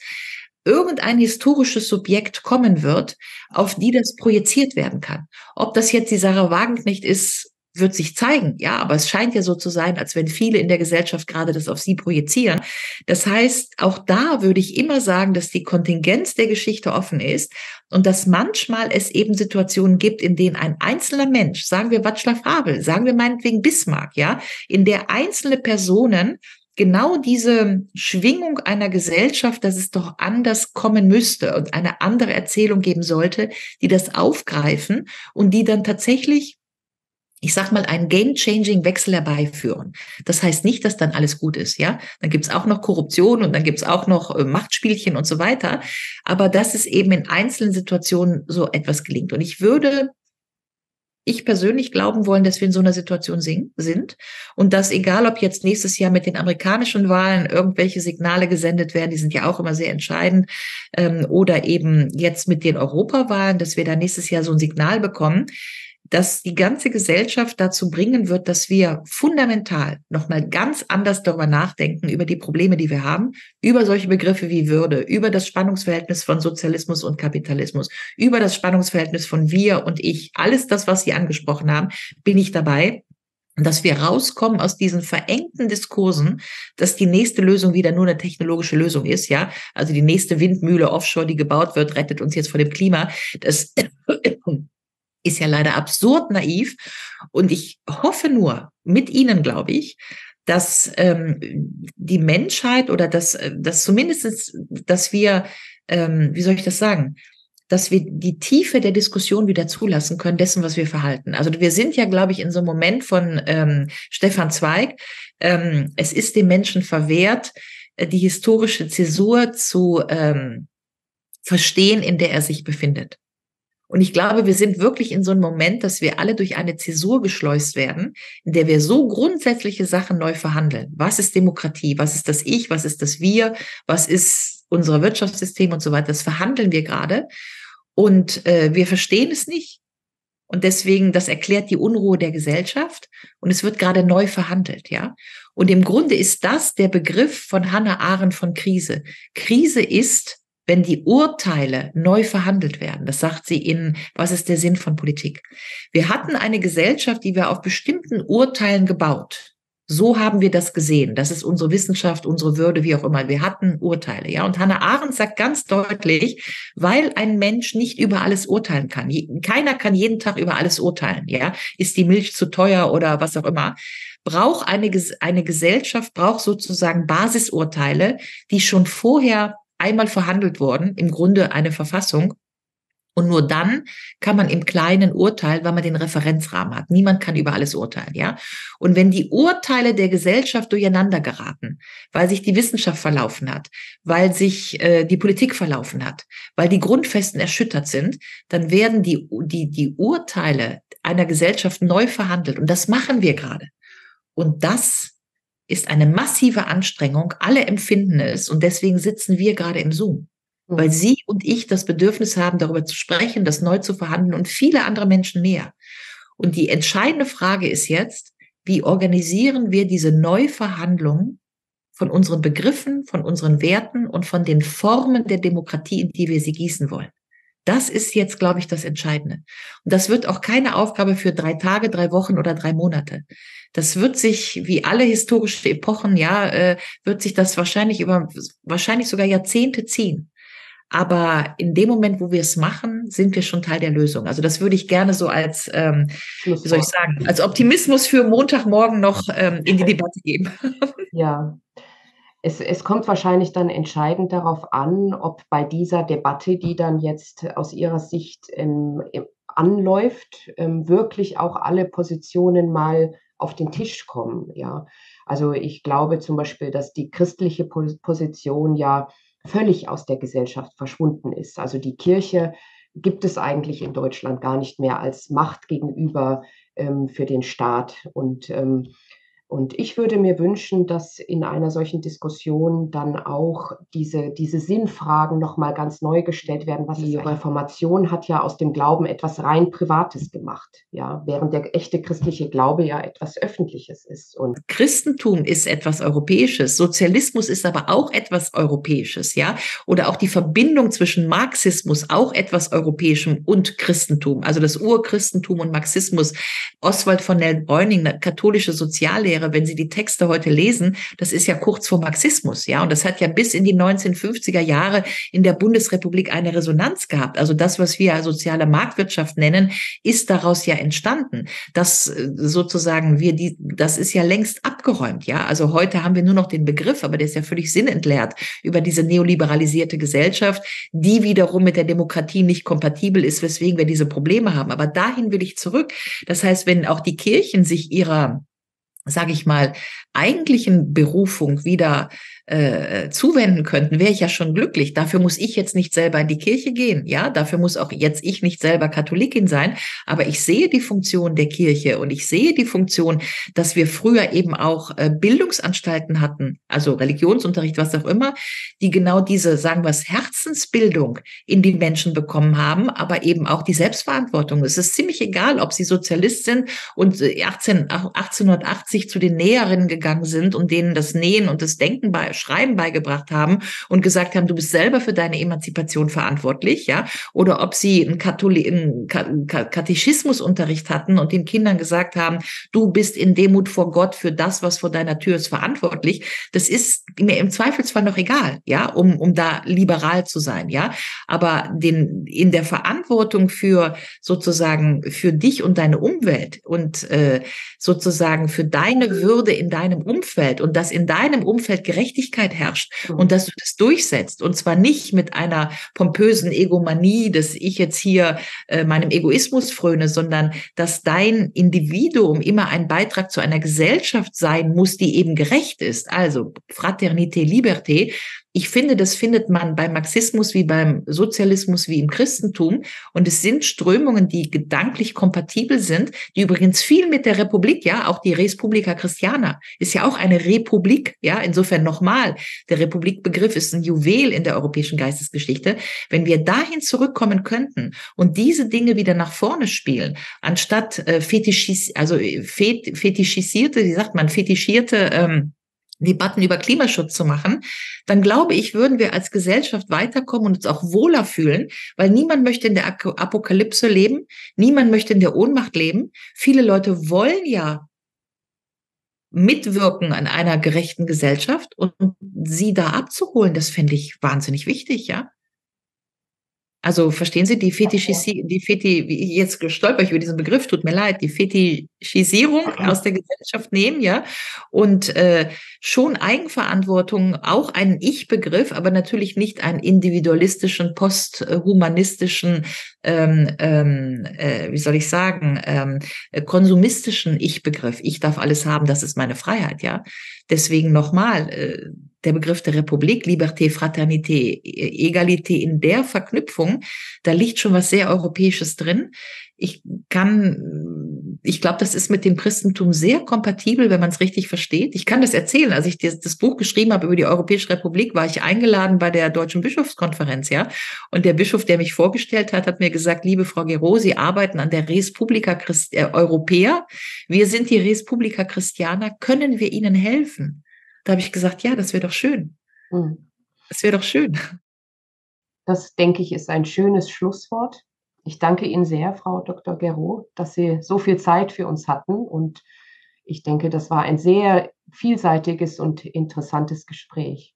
irgendein historisches Subjekt kommen wird, auf die das projiziert werden kann. Ob das jetzt die Sarah Wagenknecht ist, wird sich zeigen, ja, aber es scheint ja so zu sein, als wenn viele in der Gesellschaft gerade das auf sie projizieren. Das heißt, auch da würde ich immer sagen, dass die Kontingenz der Geschichte offen ist und dass manchmal es eben Situationen gibt, in denen ein einzelner Mensch, sagen wir Václav Havel, sagen wir meinetwegen Bismarck, ja, in der einzelne Personen genau diese Schwingung einer Gesellschaft, dass es doch anders kommen müsste und eine andere Erzählung geben sollte, die das aufgreifen und die dann tatsächlich, ich sag mal, einen game-changing Wechsel herbeiführen. Das heißt nicht, dass dann alles gut ist, ja. Dann gibt's auch noch Korruption und dann gibt's auch noch Machtspielchen und so weiter. Aber dass es eben in einzelnen Situationen so etwas gelingt. Und ich würde ich persönlich glauben wollen, dass wir in so einer Situation sind und dass egal, ob jetzt nächstes Jahr mit den amerikanischen Wahlen irgendwelche Signale gesendet werden, die sind ja auch immer sehr entscheidend, oder eben jetzt mit den Europawahlen, dass wir da nächstes Jahr so ein Signal bekommen, dass die ganze Gesellschaft dazu bringen wird, dass wir fundamental nochmal ganz anders darüber nachdenken, über die Probleme, die wir haben, über solche Begriffe wie Würde, über das Spannungsverhältnis von Sozialismus und Kapitalismus, über das Spannungsverhältnis von wir und ich. Alles das, was Sie angesprochen haben, bin ich dabei. Und dass wir rauskommen aus diesen verengten Diskursen, dass die nächste Lösung wieder nur eine technologische Lösung ist, ja. Also die nächste Windmühle offshore, die gebaut wird, rettet uns jetzt vor dem Klima. Das ist ja leider absurd naiv. Und ich hoffe nur, mit Ihnen, glaube ich, dass die Menschheit oder dass zumindest, dass wir, wie soll ich das sagen, dass wir die Tiefe der Diskussion wieder zulassen können, dessen, was wir verhalten. Also wir sind ja, glaube ich, in so einem Moment von Stefan Zweig, es ist dem Menschen verwehrt, die historische Zäsur zu verstehen, in der er sich befindet. Und ich glaube, wir sind wirklich in so einem Moment, dass wir alle durch eine Zäsur geschleust werden, in der wir so grundsätzliche Sachen neu verhandeln. Was ist Demokratie? Was ist das Ich? Was ist das Wir? Was ist unser Wirtschaftssystem und so weiter? Das verhandeln wir gerade. Und wir verstehen es nicht. Und deswegen, das erklärt die Unruhe der Gesellschaft. Und es wird gerade neu verhandelt, ja. Und im Grunde ist das der Begriff von Hannah Arendt von Krise. Krise ist, wenn die Urteile neu verhandelt werden. Das sagt sie in Was ist der Sinn von Politik? Wir hatten eine Gesellschaft, die wir auf bestimmten Urteilen gebaut. So haben wir das gesehen. Das ist unsere Wissenschaft, unsere Würde, wie auch immer. Wir hatten Urteile, ja. Und Hannah Arendt sagt ganz deutlich, weil ein Mensch nicht über alles urteilen kann. Keiner kann jeden Tag über alles urteilen, ja. Ist die Milch zu teuer oder was auch immer? Braucht eine Gesellschaft, braucht sozusagen Basisurteile, die schon vorher einmal verhandelt worden, im Grunde eine Verfassung. Und nur dann kann man im Kleinen urteilen, weil man den Referenzrahmen hat. Niemand kann über alles urteilen, ja. Und wenn die Urteile der Gesellschaft durcheinander geraten, weil sich die Wissenschaft verlaufen hat, weil sich die Politik verlaufen hat, weil die Grundfesten erschüttert sind, dann werden die Urteile einer Gesellschaft neu verhandelt. Und das machen wir gerade. Und das ist eine massive Anstrengung. Alle empfinden es und deswegen sitzen wir gerade im Zoom. Weil Sie und ich das Bedürfnis haben, darüber zu sprechen, das neu zu verhandeln und viele andere Menschen mehr. Und die entscheidende Frage ist jetzt, wie organisieren wir diese Neuverhandlung von unseren Begriffen, von unseren Werten und von den Formen der Demokratie, in die wir sie gießen wollen? Das ist jetzt, glaube ich, das Entscheidende. Und das wird auch keine Aufgabe für 3 Tage, 3 Wochen oder 3 Monate. Das wird sich, wie alle historische Epochen, ja, wird sich das wahrscheinlich sogar Jahrzehnte ziehen. Aber in dem Moment, wo wir es machen, sind wir schon Teil der Lösung. Also das würde ich gerne so als, wie soll ich sagen, als Optimismus für Montagmorgen noch in die Debatte geben. Ja. Es kommt wahrscheinlich dann entscheidend darauf an, ob bei dieser Debatte, die dann jetzt aus Ihrer Sicht anläuft, wirklich auch alle Positionen mal auf den Tisch kommen, ja. Also ich glaube zum Beispiel, dass die christliche Position ja völlig aus der Gesellschaft verschwunden ist. Also die Kirche gibt es eigentlich in Deutschland gar nicht mehr als Macht gegenüber für den Staat. Und ich würde mir wünschen, dass in einer solchen Diskussion dann auch diese Sinnfragen noch mal ganz neu gestellt werden. Die Reformation hat ja aus dem Glauben etwas rein Privates gemacht, ja, während der echte christliche Glaube ja etwas Öffentliches ist. Und Christentum ist etwas Europäisches, Sozialismus ist aber auch etwas Europäisches, ja, oder auch die Verbindung zwischen Marxismus, auch etwas Europäischem, und Christentum, also das Urchristentum und Marxismus. Oswald von Bräuning, eine katholische Soziallehre, wenn Sie die Texte heute lesen, das ist ja kurz vor Marxismus, ja, und das hat ja bis in die 1950er Jahre in der Bundesrepublik eine Resonanz gehabt. Also das, was wir soziale Marktwirtschaft nennen, ist daraus ja entstanden. Das sozusagen das ist ja längst abgeräumt, ja. Also heute haben wir nur noch den Begriff, aber der ist ja völlig sinnentleert über diese neoliberalisierte Gesellschaft, die wiederum mit der Demokratie nicht kompatibel ist, weswegen wir diese Probleme haben. Aber dahin will ich zurück. Das heißt, wenn auch die Kirchen sich ihrer, sage ich mal, eigentlichen Berufung wieder zuwenden könnten, wäre ich ja schon glücklich. Dafür muss ich jetzt nicht selber in die Kirche gehen, ja, dafür muss auch jetzt ich nicht selber Katholikin sein, aber ich sehe die Funktion der Kirche und ich sehe die Funktion, dass wir früher eben auch Bildungsanstalten hatten, also Religionsunterricht, was auch immer, die genau diese, sagen wir es, Herzensbildung in die Menschen bekommen haben, aber eben auch die Selbstverantwortung. Es ist ziemlich egal, ob sie Sozialist sind und 1880 zu den Näherinnen gegangen sind und denen das Nähen und das Denken Schreiben beigebracht haben und gesagt haben, du bist selber für deine Emanzipation verantwortlich, ja, oder ob sie einen Katechismusunterricht hatten und den Kindern gesagt haben, du bist in Demut vor Gott für das, was vor deiner Tür ist, verantwortlich. Das ist mir im Zweifelsfall noch egal, ja, um da liberal zu sein, ja, aber in der Verantwortung für sozusagen für dich und deine Umwelt und sozusagen für deine Würde in deinem Umfeld und dass in deinem Umfeld Gerechtigkeit herrscht und dass du das durchsetzt und zwar nicht mit einer pompösen Egomanie, dass ich jetzt hier meinem Egoismus fröne, sondern dass dein Individuum immer ein Beitrag zu einer Gesellschaft sein muss, die eben gerecht ist. Also Fraternité, Liberté. Ich finde, das findet man beim Marxismus wie beim Sozialismus wie im Christentum. Und es sind Strömungen, die gedanklich kompatibel sind, die übrigens viel mit der Republik, ja, auch die Res Publica Christiana ist ja auch eine Republik, ja, insofern nochmal, der Republikbegriff ist ein Juwel in der europäischen Geistesgeschichte. Wenn wir dahin zurückkommen könnten und diese Dinge wieder nach vorne spielen, anstatt fetischisierte, wie sagt man, fetischierte Debatten über Klimaschutz zu machen, dann glaube ich, würden wir als Gesellschaft weiterkommen und uns auch wohler fühlen, weil niemand möchte in der Apokalypse leben, niemand möchte in der Ohnmacht leben. Viele Leute wollen ja mitwirken an einer gerechten Gesellschaft und sie da abzuholen, das fände ich wahnsinnig wichtig, ja. Also verstehen Sie, jetzt stolper ich über diesen Begriff, tut mir leid, die Fetischisierung aus der Gesellschaft nehmen, ja, und schon Eigenverantwortung, auch einen Ich-Begriff, aber natürlich nicht einen individualistischen, posthumanistischen, wie soll ich sagen, konsumistischen Ich-Begriff. Ich darf alles haben, das ist meine Freiheit, ja. Deswegen nochmal, der Begriff der Republik, Liberté, Fraternité, Egalité in der Verknüpfung, da liegt schon was sehr Europäisches drin. Ich glaube, das ist mit dem Christentum sehr kompatibel, wenn man es richtig versteht. Ich kann das erzählen. Als ich das Buch geschrieben habe über die Europäische Republik, war ich eingeladen bei der Deutschen Bischofskonferenz, ja. Und der Bischof, der mich vorgestellt hat, hat mir gesagt, liebe Frau Guéraud, Sie arbeiten an der Res Publica Europaea. Wir sind die Res Publica Christiana. Können wir Ihnen helfen? Da habe ich gesagt, ja, das wäre doch schön. Das wäre doch schön. Das, denke ich, ist ein schönes Schlusswort. Ich danke Ihnen sehr, Frau Dr. Guéraud, dass Sie so viel Zeit für uns hatten. Und ich denke, das war ein sehr vielseitiges und interessantes Gespräch.